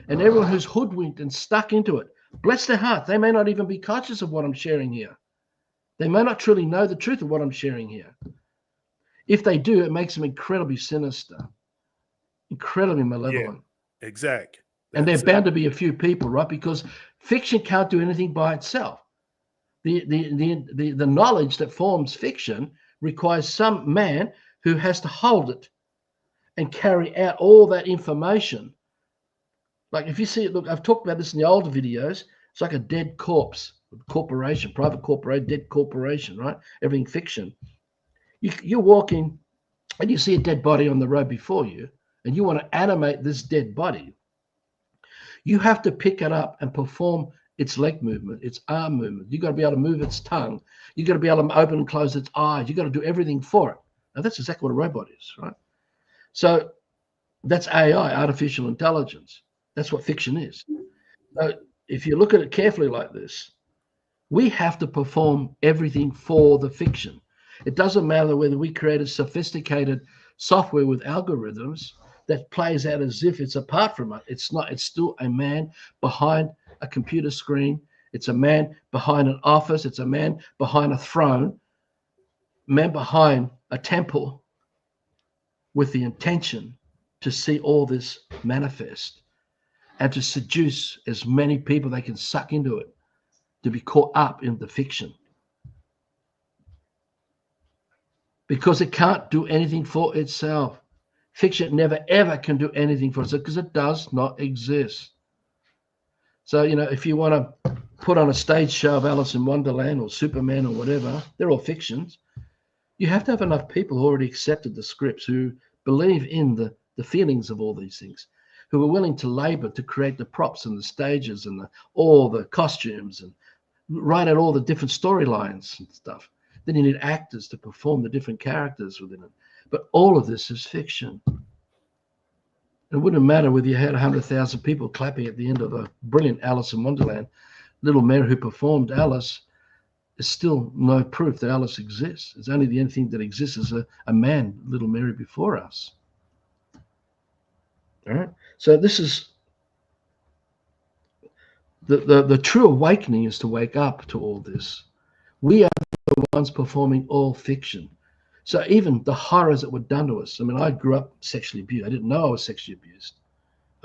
And everyone who's hoodwinked and stuck into it, bless their heart, they may not even be conscious of what I'm sharing here. They may not truly know the truth of what I'm sharing here. If they do, it makes them incredibly sinister, incredibly malevolent. Yeah, exactly. And there's bound to be a few people, right? Because fiction can't do anything by itself. The knowledge that forms fiction requires some man who has to hold it and carry out all that information. Like if you see it, look, I've talked about this in the older videos. It's like a dead corpse, corporation, private corporation, dead corporation, right? Everything fiction. You're walking and you see a dead body on the road before you, and you want to animate this dead body. You have to pick it up and perform its leg movement, its arm movement. You've got to be able to move its tongue. You've got to be able to open and close its eyes. You've got to do everything for it. Now, that's exactly what a robot is, right? So that's AI, artificial intelligence. That's what fiction is. So if you look at it carefully like this, we have to perform everything for the fiction. It doesn't matter whether we create a sophisticated software with algorithms that plays out as if it's apart from it. It's not. It's still a man behind a computer screen. It's a man behind an office. It's a man behind a throne, man behind a temple with the intention to see all this manifest and to seduce as many people they can suck into it, to be caught up in the fiction. Because it can't do anything for itself. Fiction never, ever can do anything for itself because it does not exist. So, you know, if you want to put on a stage show of Alice in Wonderland or Superman or whatever, they're all fictions. You have to have enough people who already accepted the scripts, who believe in the feelings of all these things, who were willing to labor to create the props and the stages and all the costumes and write out all the different storylines and stuff. Then you need actors to perform the different characters within it. But all of this is fiction. It wouldn't matter whether you had 100,000 people clapping at the end of a brilliant Alice in Wonderland. Little Mary who performed Alice is still no proof that Alice exists. It's only the only thing that exists is a man, Little Mary, before us. All right. So this is the true awakening, is to wake up to all this. We are the ones performing all fiction. So even the horrors that were done to us. I mean, I grew up sexually abused. I didn't know I was sexually abused.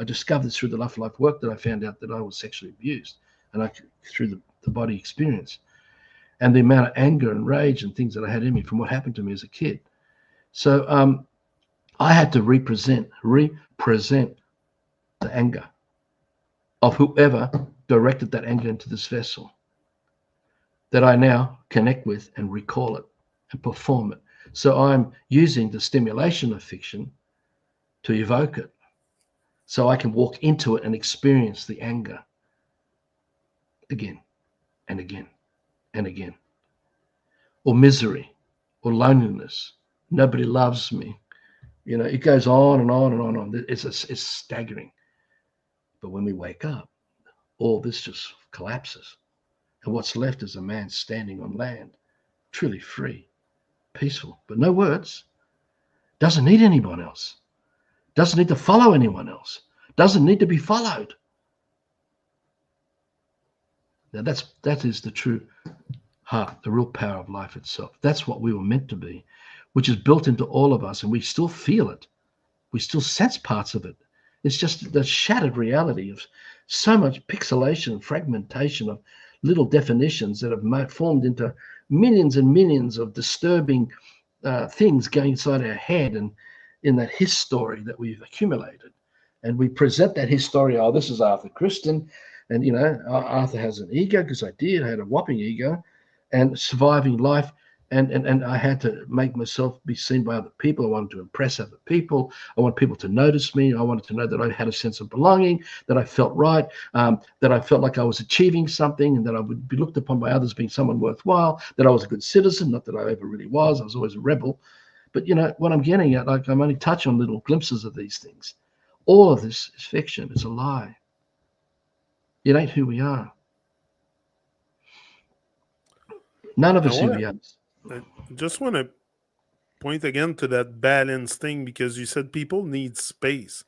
I discovered through the life work that I found out that I was sexually abused, and through the body experience, and the amount of anger and rage and things that I had in me from what happened to me as a kid. So I had to represent the anger of whoever directed that anger into this vessel, that I now connect with and recall it and perform it. So I'm using the stimulation of fiction to evoke it, so I can walk into it and experience the anger again and again and again. Or misery, or loneliness. Nobody loves me. You know, it goes on and on and on and on. It's staggering. But when we wake up, all this just collapses. And what's left is a man standing on land, truly free, peaceful, but no words. Doesn't need anyone else. Doesn't need to follow anyone else. Doesn't need to be followed. Now that is the true heart, the real power of life itself. That's what we were meant to be, which is built into all of us, and we still feel it. We still sense parts of it. It's just the shattered reality of so much pixelation and fragmentation of little definitions that have formed into millions and millions of disturbing things going inside our head and in that his story that we've accumulated. And we present that his story, oh, this is Arthur Cristian, and, you know, Arthur has an ego, because I had a whopping ego, and surviving life. And I had to make myself be seen by other people. I wanted to impress other people. I wanted people to notice me. I wanted to know that I had a sense of belonging, that I felt right, that I felt like I was achieving something, and that I would be looked upon by others being someone worthwhile, that I was a good citizen. Not that I ever really was. I was always a rebel. But, you know, what I'm getting at, like, I'm only touching on little glimpses of these things. All of this is fiction. It's a lie. It ain't who we are. None of us who we are. I just want to point again to that balance thing, because you said people need space.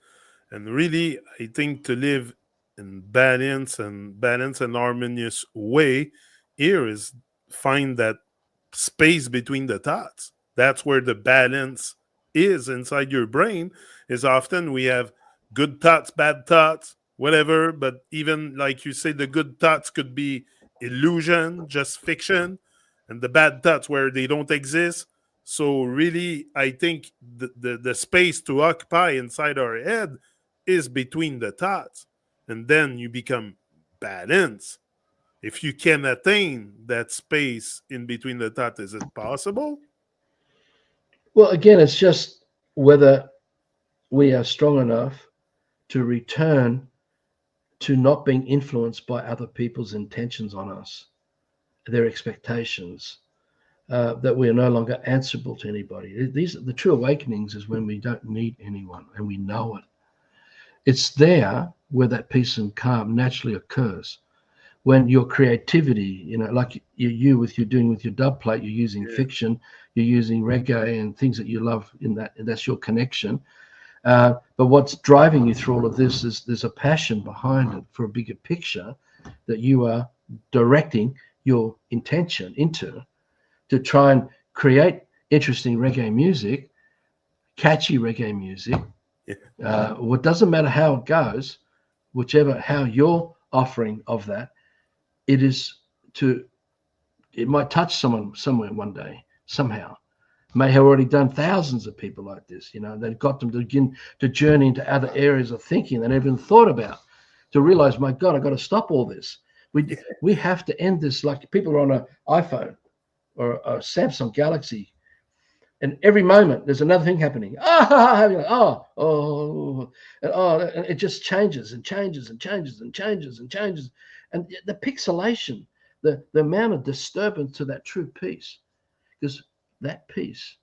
And really, I think to live in balance and harmonious way here is find that space between the thoughts. That's where the balance is inside your brain. Is often we have good thoughts, bad thoughts, whatever. But even like you say, the good thoughts could be illusion, just fiction, and the bad thoughts where they don't exist. So really, I think the space to occupy inside our head is between the thoughts. And then you become balanced. If you can attain that space in between the thoughts, is it possible? Well, again, it's just whether we are strong enough to return to not being influenced by other people's intentions on us, their expectations, that we are no longer answerable to anybody. The true awakenings is when we don't need anyone and we know it. It's there where that peace and calm naturally occurs. When your creativity, you know, like you with you're doing with your dub plate, you're using fiction, you're using reggae and things that you love in that, and that's your connection. But what's driving you through all of this is there's a passion behind it for a bigger picture that you are directing your intention into, to try and create interesting reggae music, catchy reggae music. What doesn't matter how it goes, how you're offering of that, it might touch someone somewhere one day, somehow. May have already done thousands of people like this, you know, they've got them to begin to journey into other areas of thinking they never even thought about, to realize, my God, I've got to stop all this. We have to end this. Like people are on an iPhone or a Samsung Galaxy And every moment there's another thing happening. And it just changes and changes and changes and changes and changes. And the pixelation, the amount of disturbance to that true peace, because that peace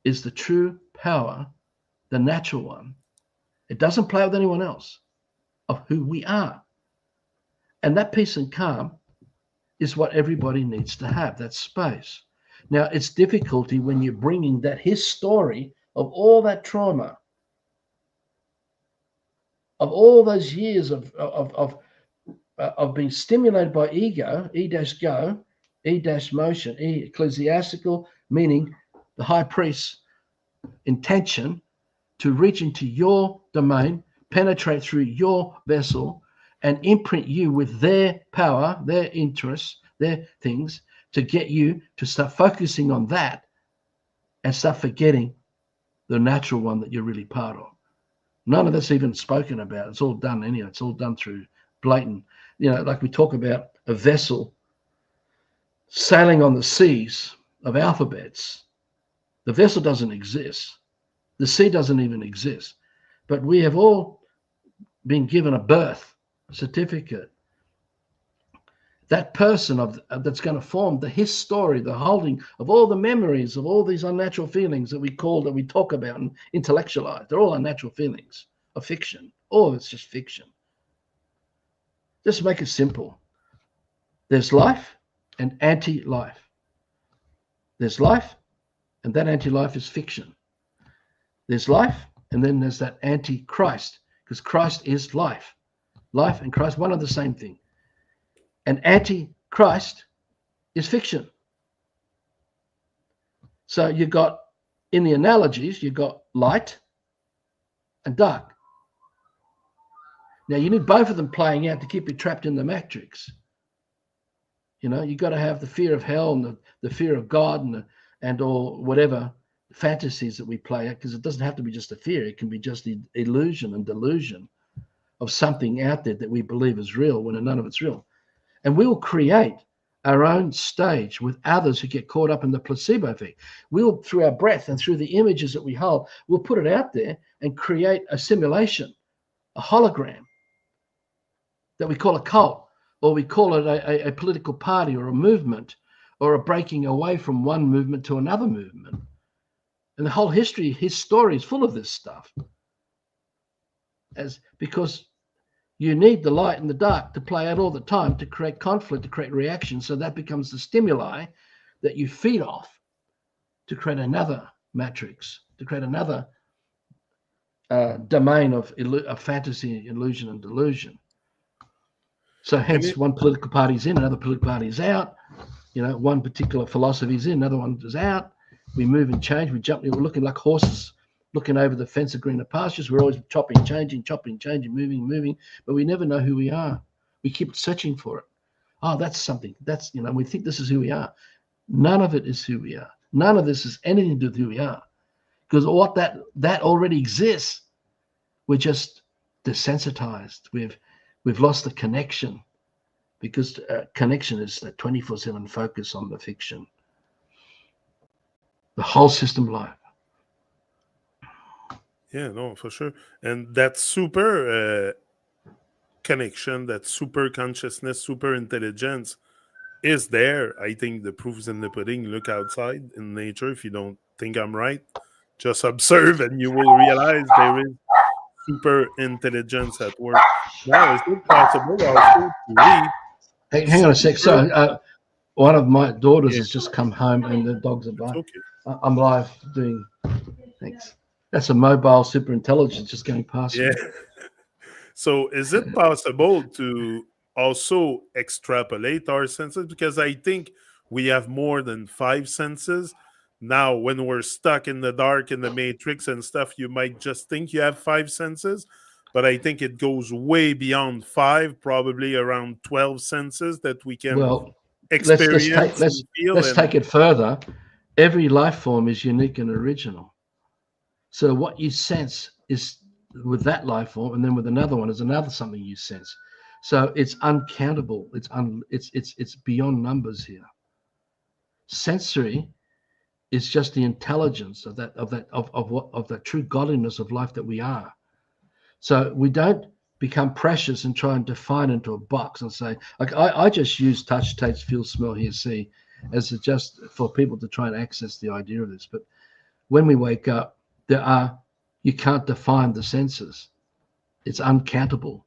is the true power, the natural one. It doesn't play with anyone else, of who we are. And that peace and calm is what everybody needs to have, that space. Now, it's difficulty when you're bringing that his story of all that trauma, of all those years of being stimulated by ego, E-go, E-motion, E ecclesiastical, meaning the high priest's intention to reach into your domain, penetrate through your vessel, and imprint you with their power, their interests, their things, to get you to start focusing on that and start forgetting the natural one that you're really part of. None of that's even spoken about. It's all done anyhow. It's all done through blatant, like we talk about a vessel sailing on the seas of alphabets. The vessel doesn't exist. The sea doesn't even exist. But we have all been given a birth certificate. That person that's going to form his story, the holding of all the memories of all these unnatural feelings that we talk about and intellectualize. They're all unnatural feelings of fiction. All of it's just fiction. Just make it simple. There's life and anti-life. There's life, and that anti-life is fiction. There's life, and then there's that anti-Christ, because Christ is life. Life and Christ, one and the same thing. And anti-Christ is fiction. So you got, in the analogies, you got light and dark. Now you need both of them playing out to keep you trapped in the matrix. You got to have the fear of hell and the fear of God and or whatever fantasies that we play out, because it doesn't have to be just a fear. It can be just the illusion and delusion of something out there that we believe is real when none of it's real. And we'll create our own stage with others who get caught up in the placebo effect. We'll, through our breath and through the images that we hold, we'll put it out there and create a simulation, a hologram that we call a cult, or we call it a political party or a movement, or a breaking away from one movement to another movement. And the whole history, his story is full of this stuff. Because you need the light and the dark to play out all the time, to create conflict, to create reaction. So that becomes the stimuli that you feed off to create another matrix, to create another domain of fantasy, illusion, and delusion. So hence one political party's in, another political party's out. One particular philosophy's in, another one is out. We move and change. We jump. We're looking like horses looking over the fence of greener pastures. We're always chopping, changing, moving, but we never know who we are. We keep searching for it. Oh, that's something. That's, we think this is who we are. None of it is who we are. None of this is anything to do with who we are, because what that already exists. We're just desensitized. We've lost the connection, because connection is that 24/7 focus on the fiction, the whole system life. Yeah, no, for sure. And that super connection, that super consciousness, super intelligence is there. I think the proof's in the pudding. Look outside in nature. If you don't think I'm right, just observe and you will realize there is super intelligence at work. Now, is it possible also to read? Hey, hang on a sec. So, one of my daughters has just come home and the dogs are barking. Okay. I'm live doing. Thanks. That's a mobile super intelligence just going past me. So is it possible to also extrapolate our senses? Because I think we have more than 5 senses. Now, when we're stuck in the dark, in the matrix and stuff, you might just think you have 5 senses. But I think it goes way beyond 5, probably around 12 senses that we can experience and feel. Let's take it further. Every life form is unique and original. So what you sense is with that life form, and then with another one is another something you sense. So it's uncountable. It's beyond numbers here. Sensory is just the intelligence of the true godliness of life that we are. So we don't become precious and try and define into a box and say, like, I just use touch, taste, feel, smell, hear, see as just for people to try and access the idea of this. But when we wake up, you can't define the senses. It's uncountable.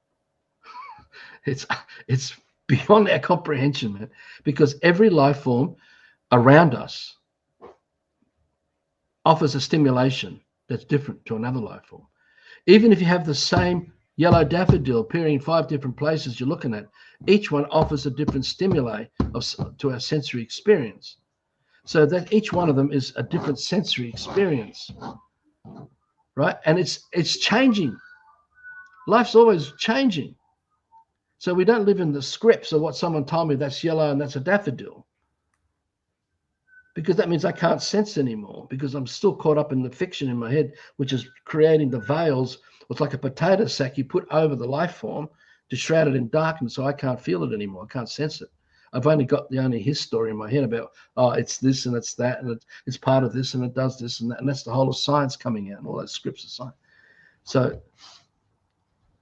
It's beyond our comprehension, man, because every life form around us offers a stimulation that's different to another life form. Even if you have the same yellow daffodil appearing in 5 different places you're looking at, each one offers a different stimuli to our sensory experience. So that each one of them is a different sensory experience, right? And it's changing. Life's always changing. So we don't live in the scripts of what someone told me that's yellow and that's a daffodil, because that means I can't sense anymore, because I'm still caught up in the fiction in my head, which is creating the veils. It's like a potato sack you put over the life form to shroud it in darkness, so I can't feel it anymore. I can't sense it. I've only got his story in my head about, oh, it's this and it's that, and it's part of this and it does this and that, and that's the whole of science coming out and all those scripts of science. So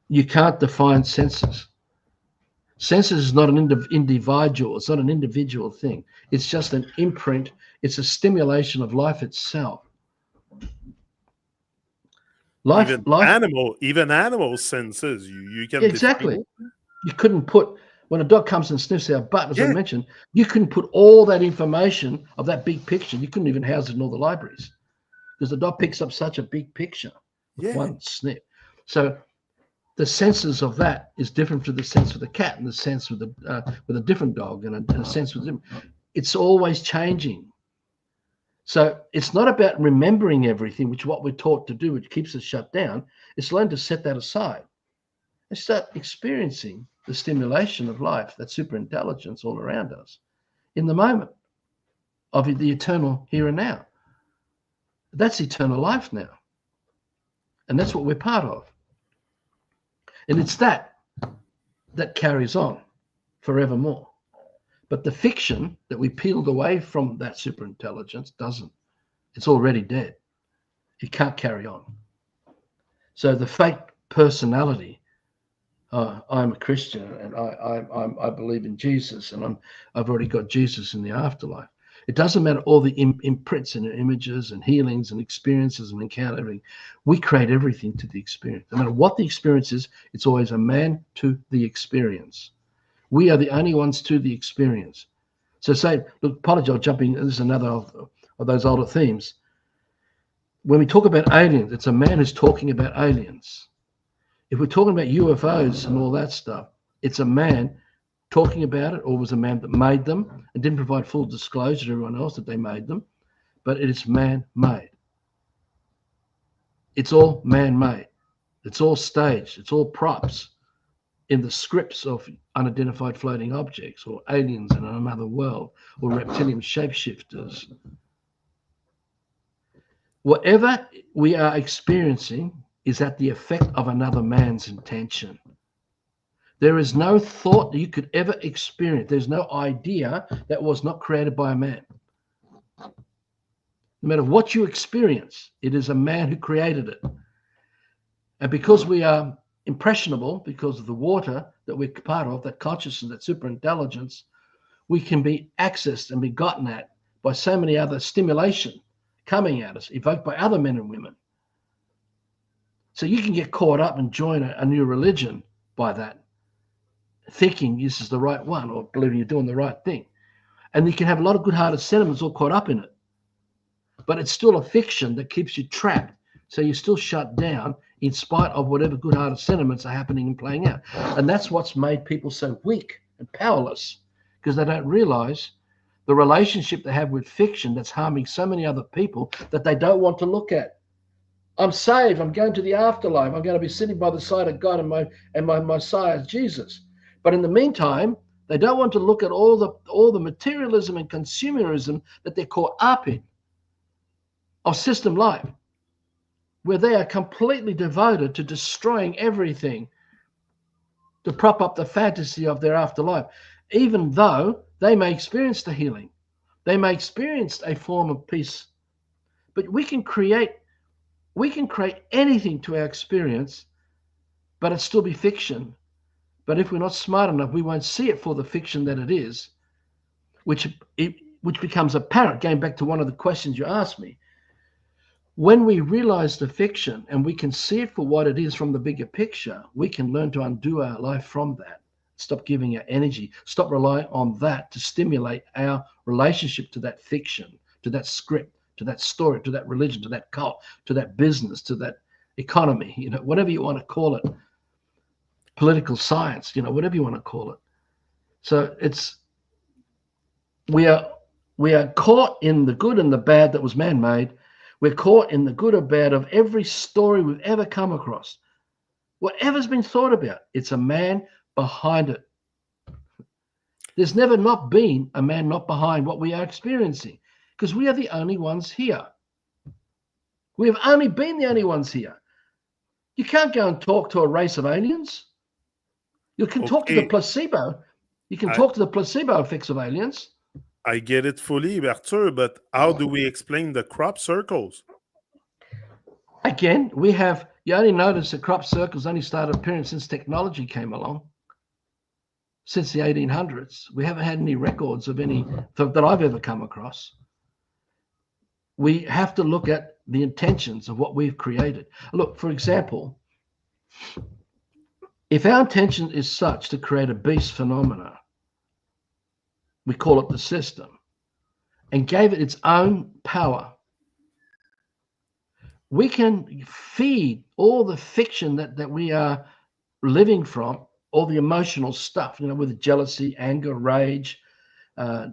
you can't define senses. Senses is not an individual. It's not an individual thing. It's just an imprint. It's a stimulation of life itself. Even animal senses, you can exactly. You couldn't put, when a dog comes and sniffs our butt, as I mentioned, you couldn't put all that information of that big picture. You couldn't even house it in all the libraries, because the dog picks up such a big picture with one sniff. So the senses of that is different to the sense with the cat, and the sense with a different dog, and a sense with them. It's always changing. So it's not about remembering everything, which is what we're taught to do, which keeps us shut down. It's learn to set that aside and start experiencing the stimulation of life, that super intelligence all around us in the moment of the eternal here and now. That's eternal life now. And that's what we're part of. And it's that carries on forevermore. But the fiction that we peeled away from that superintelligence doesn't. It's already dead. It can't carry on. So the fake personality, I'm a Christian and I believe in Jesus, and I've already got Jesus in the afterlife. It doesn't matter all the imprints and images and healings and experiences and encounter everything. We create everything to the experience. No matter what the experience is, it's always a man to the experience. We are the only ones to the experience. So say, look, apologize, jumping, this is another of those older themes. When we talk about aliens, it's a man who's talking about aliens. If we're talking about UFOs and all that stuff, it's a man talking about it, or was a man that made them and didn't provide full disclosure to everyone else that they made them, but it is man-made. It's all man-made. It's all staged. It's all props in the scripts of unidentified floating objects, or aliens in another world, or reptilian shapeshifters. Whatever we are experiencing is at the effect of another man's intention. There is no thought that you could ever experience. There's no idea that was not created by a man. No matter what you experience, it is a man who created it. And because we are impressionable, because of the water that we're part of, that consciousness, that superintelligence, we can be accessed and be gotten at by so many other stimulation coming at us, evoked by other men and women. So you can get caught up and join a new religion by that, thinking this is the right one, or believing you're doing the right thing. And you can have a lot of good-hearted sentiments all caught up in it. But it's still a fiction that keeps you trapped. So you're still shut down in spite of whatever good-hearted sentiments are happening and playing out. And that's what's made people so weak and powerless, because they don't realize the relationship they have with fiction that's harming so many other people that they don't want to look at. I'm saved. I'm going to the afterlife. I'm going to be sitting by the side of God and my Messiah, Jesus. But in the meantime, they don't want to look at all the materialism and consumerism that they're caught up in of system life, where they are completely devoted to destroying everything to prop up the fantasy of their afterlife, even though they may experience the healing. They may experience a form of peace But we can create anything to our experience, but it still be fiction. But if we're not smart enough, we won't see it for the fiction that it is, which which becomes apparent. Going back to one of the questions you asked me, when we realize the fiction and we can see it for what it is from the bigger picture, we can learn to undo our life from that. Stop giving our energy, stop relying on that to stimulate our relationship to that fiction, to that script, to that story, to that religion, to that cult, to that business, to that economy, whatever you want to call it, political science, whatever you want to call it. So we are we are caught in the good and the bad that was man-made. We're caught in the good or bad of every story we've ever come across. Whatever's been thought about, it's a man behind it. There's never not been a man not behind what we are experiencing, because we are the only ones here. We have only been the only ones here. You can't go and talk to a race of aliens. You can talk to the Okay, placebo. You can I talk to the placebo effects of aliens. I get it fully, Arthur, but how do we explain the crop circles? Again, you only notice that crop circles only started appearing since technology came along, since the 1800s. We haven't had any records of any that I've ever come across. We have to look at the intentions of what we've created. Look, for example, if our intention is such to create a beast phenomena, we call it the system, and gave it its own power, we can feed all the fiction that we are living from, all the emotional stuff, with jealousy, anger, rage,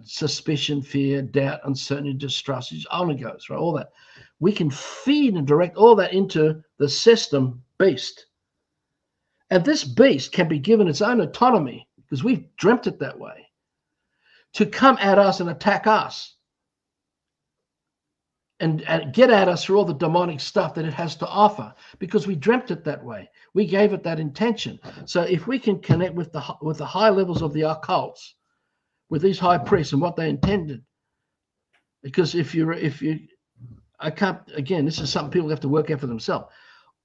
suspicion, fear, doubt, uncertainty, distrust. It only goes, right? All that. We can feed and direct all that into the system beast. And this beast can be given its own autonomy, because we've dreamt it that way, to come at us and attack us and get at us through all the demonic stuff that it has to offer, because we dreamt it that way. We gave it that intention. So if we can connect with the high levels of the occults, with these high priests and what they intended, because I can't, again, this is something people have to work out for themselves.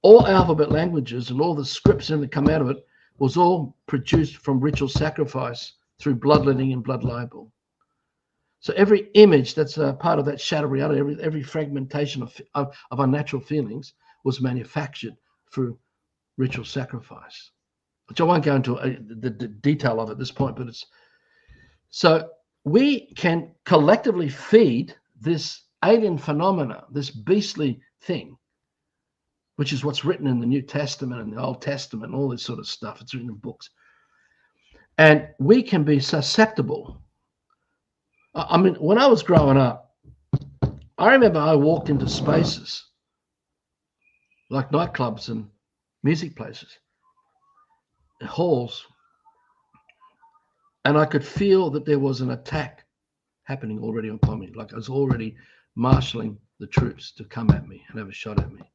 All alphabet languages and all the scripts that come out of it was all produced from ritual sacrifice through bloodletting and blood libel. So every image that's a part of that shadow reality, every fragmentation of unnatural feelings was manufactured through ritual sacrifice, which I won't go into the detail of at this point, but it's so we can collectively feed this alien phenomena, this beastly thing, which is what's written in the New Testament and the Old Testament, all this sort of stuff. It's written in books. And we can be susceptible. I mean, when I was growing up, I remember I walked into spaces like nightclubs and music places, halls, and I could feel that there was an attack happening already upon me. Like I was already marshalling the troops to come at me and have a shot at me.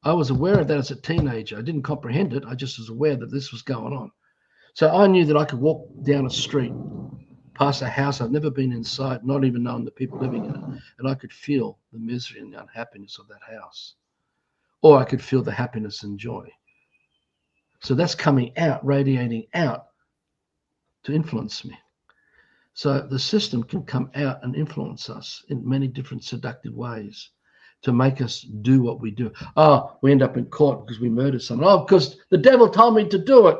I was aware of that as a teenager. I didn't comprehend it. I just was aware that this was going on. So I knew that I could walk down a street, past a house I've never been inside, not even knowing the people living in it, and I could feel the misery and the unhappiness of that house. Or I could feel the happiness and joy. So that's coming out, radiating out to influence me. So the system can come out and influence us in many different seductive ways to make us do what we do. Oh, we end up in court because we murdered someone. Oh, because the devil told me to do it.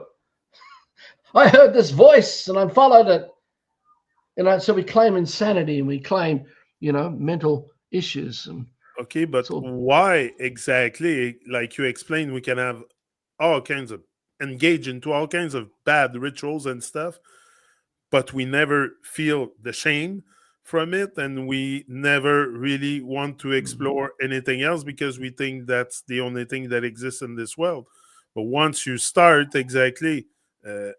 I heard this voice and I followed it. So we claim insanity and we claim, mental issues. And Okay, but why exactly, like you explained, we can have all kinds of engage into all kinds of bad rituals and stuff, but we never feel the shame from it, and we never really want to explore anything else because we think that's the only thing that exists in this world. But once you start exactly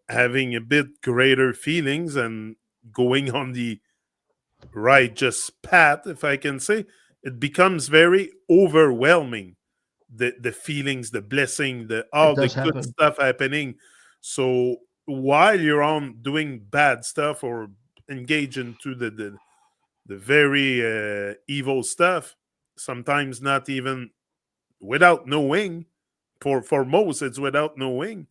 having a bit greater feelings and going on the righteous path, if I can say, it becomes very overwhelming. The feelings, the blessing, it all the does good happen. stuff happening. So while you're on doing bad stuff or engage into the very evil stuff, sometimes not even without knowing. For most, it's without knowing.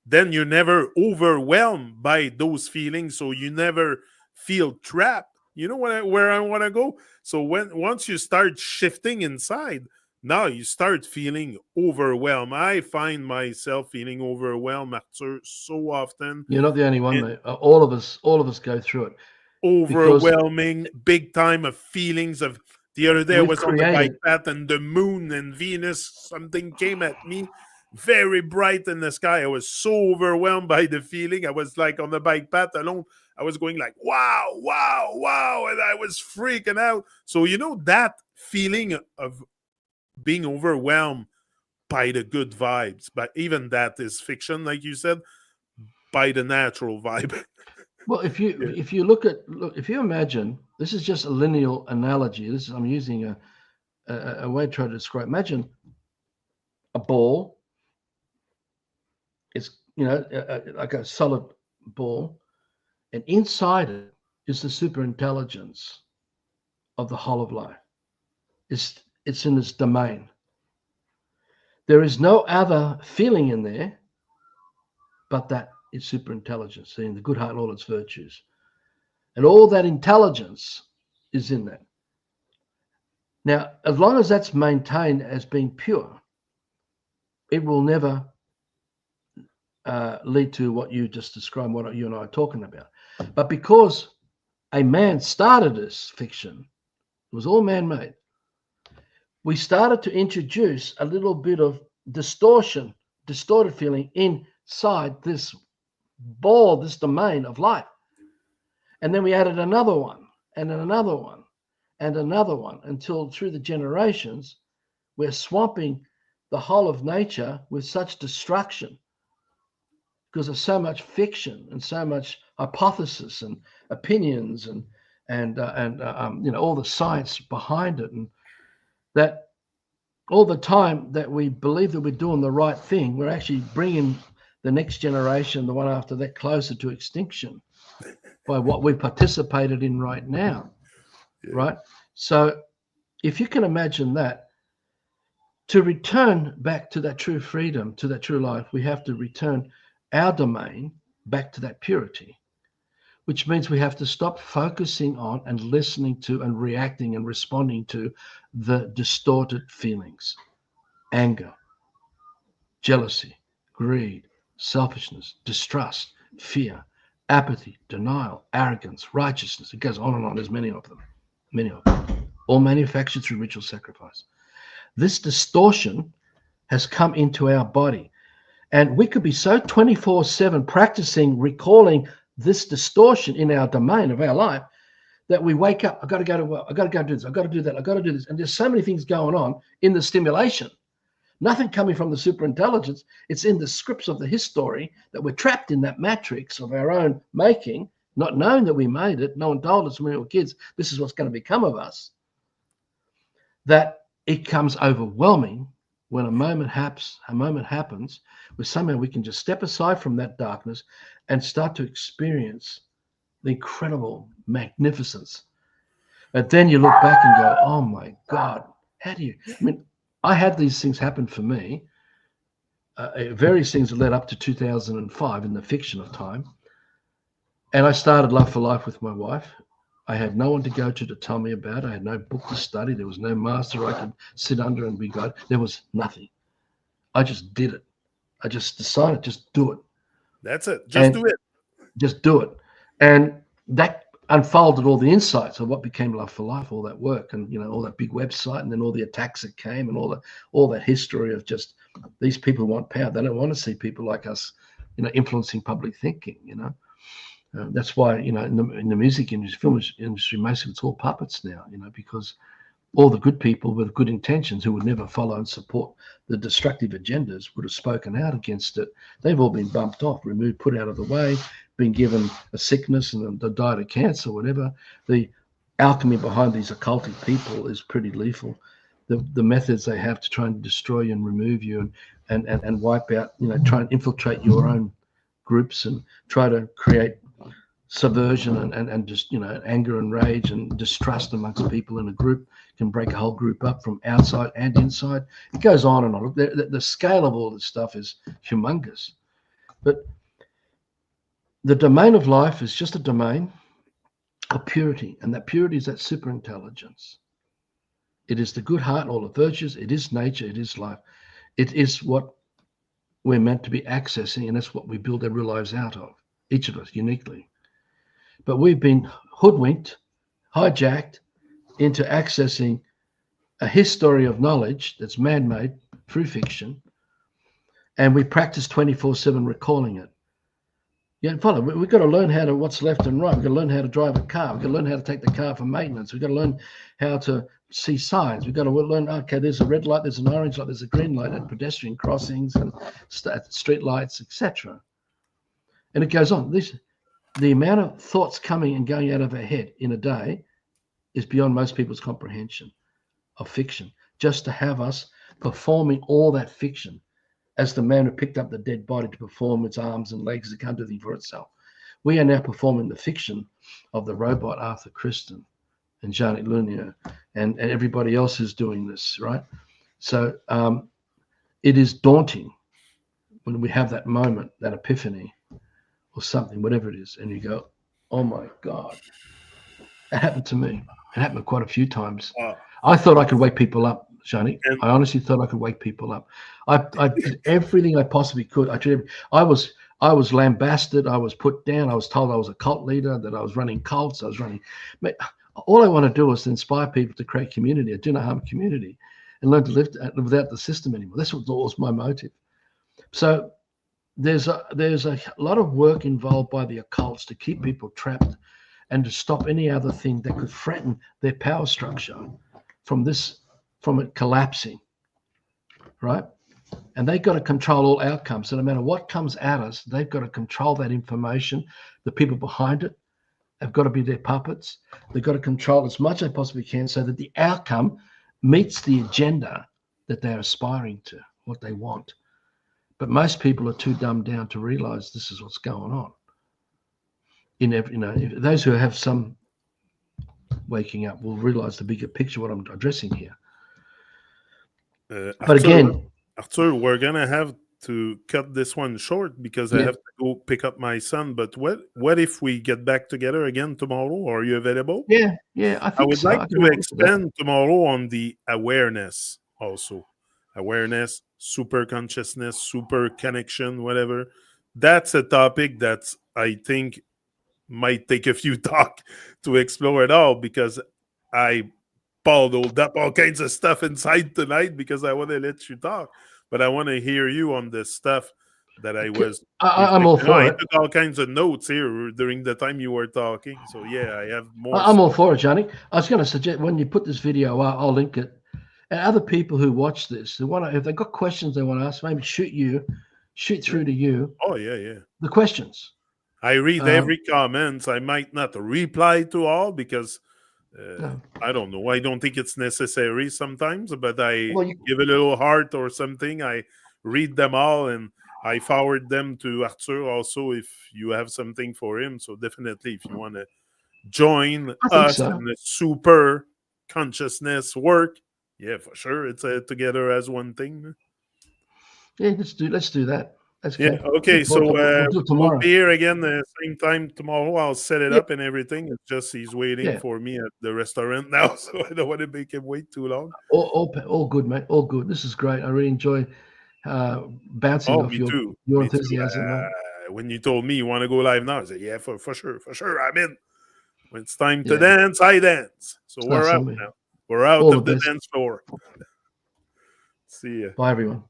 Then you're never overwhelmed by those feelings, so you never feel trapped. You know where I want to go. So once you start shifting inside, now you start feeling overwhelmed. I find myself feeling overwhelmed, Arthur, so often. You're not the only one, And mate. All of us go through it because overwhelming, big time of feelings of the other day I we've was on the bike created. path and the moon and Venus, something came at me very bright in the sky. I was so overwhelmed by the feeling. I was like on the bike path alone. I was going like, wow, wow, wow. And I was freaking out. So, that feeling of being overwhelmed by the good vibes, but even that is fiction, like you said, by the natural vibe. Well, if Yeah. you if you imagine, this is just a linear analogy. I'm using a way to try to describe. Imagine a ball. It's like a solid ball, and inside it is the super intelligence of the whole of life. It's in its domain. There is no other feeling in there but that is super intelligence, seeing the good heart and all its virtues. And all that intelligence is in that. Now, as long as that's maintained as being pure, it will never lead to what you just described, what you and I are talking about. But because a man started this fiction, it was all man-made, we started to introduce a little bit of distorted feeling inside this ball, this domain of life. And then we added another one, and then another one, and another one, until through the generations, we're swamping the whole of nature with such destruction because of so much fiction and so much hypothesis and opinions and all the science behind it, and that all the time that we believe that we're doing the right thing, we're actually bringing the next generation, the one after that, closer to extinction by what we participated in right now, Yeah. right? So if you can imagine that, to return back to that true freedom, to that true life, we have to return our domain back to that purity, which means we have to stop focusing on and listening to and reacting and responding to the distorted feelings, anger, jealousy, greed, selfishness, distrust, fear, apathy, denial, arrogance, righteousness. It goes on and on. There's many of them, all manufactured through ritual sacrifice. This distortion has come into our body, and we could be so 24/7 practicing, recalling this distortion in our domain of our life that we wake up, I've got to go to work, I've got to go do this, I've got to do that, I've got to do this. And there's so many things going on in the stimulation. Nothing coming from the superintelligence. It's in the scripts of the history that we're trapped in that matrix of our own making, not knowing that we made it. No one told us when we were kids, this is what's going to become of us. That it comes overwhelming when a moment happens where somehow we can just step aside from that darkness and start to experience the incredible magnificence. But then you look back and go, oh my God, how do you, I had these things happen for me. Various things led up to 2005 in the fiction of time. And I started Love for Life with my wife. I had no one to go to tell me about it. I had no book to study. There was no master I could sit under and be guided. There was nothing. I just did it. I just decided, just do it. That's it. Just do it. Just do it. And that unfolded all the insights of what became Love for Life, all that work, and all that big website, and then all the attacks that came, and all that history of just these people want power. They don't want to see people like us, influencing public thinking. That's why in the music industry, film industry, most of it's all puppets now. Because all the good people with good intentions who would never follow and support the destructive agendas would have spoken out against it. They've all been bumped off, removed, put out of the way, been given a sickness and they died of cancer, whatever. The alchemy behind these occultic people is pretty lethal. The methods they have to try and destroy you and remove you and wipe out, try and infiltrate your own groups and try to create subversion and just, anger and rage and distrust amongst people in a group can break a whole group up from outside and inside. It goes on and on. The scale of all this stuff is humongous. But the domain of life is just a domain of purity, and that purity is that super intelligence. It is the good heart, all the virtues. It is nature. It is life. It is what we're meant to be accessing, and that's what we build our real lives out of, each of us uniquely. But we've been hoodwinked, hijacked into accessing a history of knowledge that's man-made through fiction, and we practice 24/7 recalling it. Yeah, follow. We've got to learn what's left and right. We've got to learn how to drive a car. We've got to learn how to take the car for maintenance. We've got to learn how to see signs. We've got to learn, okay, there's a red light, there's an orange light, there's a green light at pedestrian crossings and street lights, etc. And it goes on. The amount of thoughts coming and going out of our head in a day is beyond most people's comprehension of fiction. Just to have us performing all that fiction as the man who picked up the dead body to perform its arms and legs, it can't do anything for itself. We are now performing the fiction of the robot Arthur Cristian and Jean-Luc Lunier and everybody else who's doing this, right? So it is daunting when we have that moment, that epiphany or something, whatever it is, and you go, oh my God. It happened to me. It happened quite a few times. Wow. I thought I could wake people up, Johnny. I honestly thought I could wake people up. I did everything I possibly could. I was lambasted. I was put down. I was told I was a cult leader, that I was running cults. All I want to do is to inspire people to create community, a do no harm community, and learn to live without the system anymore. That's what was my motive. So there's a lot of work involved by the occults to keep people trapped and to stop any other thing that could threaten their power structure from it collapsing, right? And they've got to control all outcomes. So no matter what comes at us, they've got to control that information. The people behind it have got to be their puppets. They've got to control as much as they possibly can so that the outcome meets the agenda that they're aspiring to, what they want. But most people are too dumbed down to realize this is what's going on. Those who have some waking up will realize the bigger picture, what I'm addressing here. But again, Arthur, we're gonna have to cut this one short because I have to go pick up my son. But what if we get back together again tomorrow? Are you available? Yeah, I would like to expand tomorrow on the awareness also. Awareness, super consciousness, super connection, whatever. That's a topic that I think might take a few talk to explore it all, because I bottled up all kinds of stuff inside tonight because I want to let you talk, but I want to hear you on the stuff that I'm all for it. I took all kinds of notes here during the time you were talking, so yeah, I have more. I'm all for it, Johnny. I was going to suggest when you put this video out, I'll link it. And other people who watch this, if they've got questions they want to ask, maybe shoot through to you. Oh yeah. The questions. I read every comment. I might not reply to all because I don't know. I don't think it's necessary sometimes, but I give a little heart or something. I read them all and I forward them to Arthur also if you have something for him. So definitely if you want to join us in the super consciousness work, yeah, for sure. It's together as one thing. Yeah, let's do that. Yeah, okay, so we'll be here again the same time tomorrow. I'll set it up and everything. It's just he's waiting for me at the restaurant now, so I don't want to make him wait too long. All good, mate. All good. This is great. I really enjoy bouncing off your enthusiasm. When you told me you want to go live now, I said, yeah, for sure. I'm in. When it's time to dance, I dance. So we're out now. We're out of the dance floor. See ya. Bye, everyone.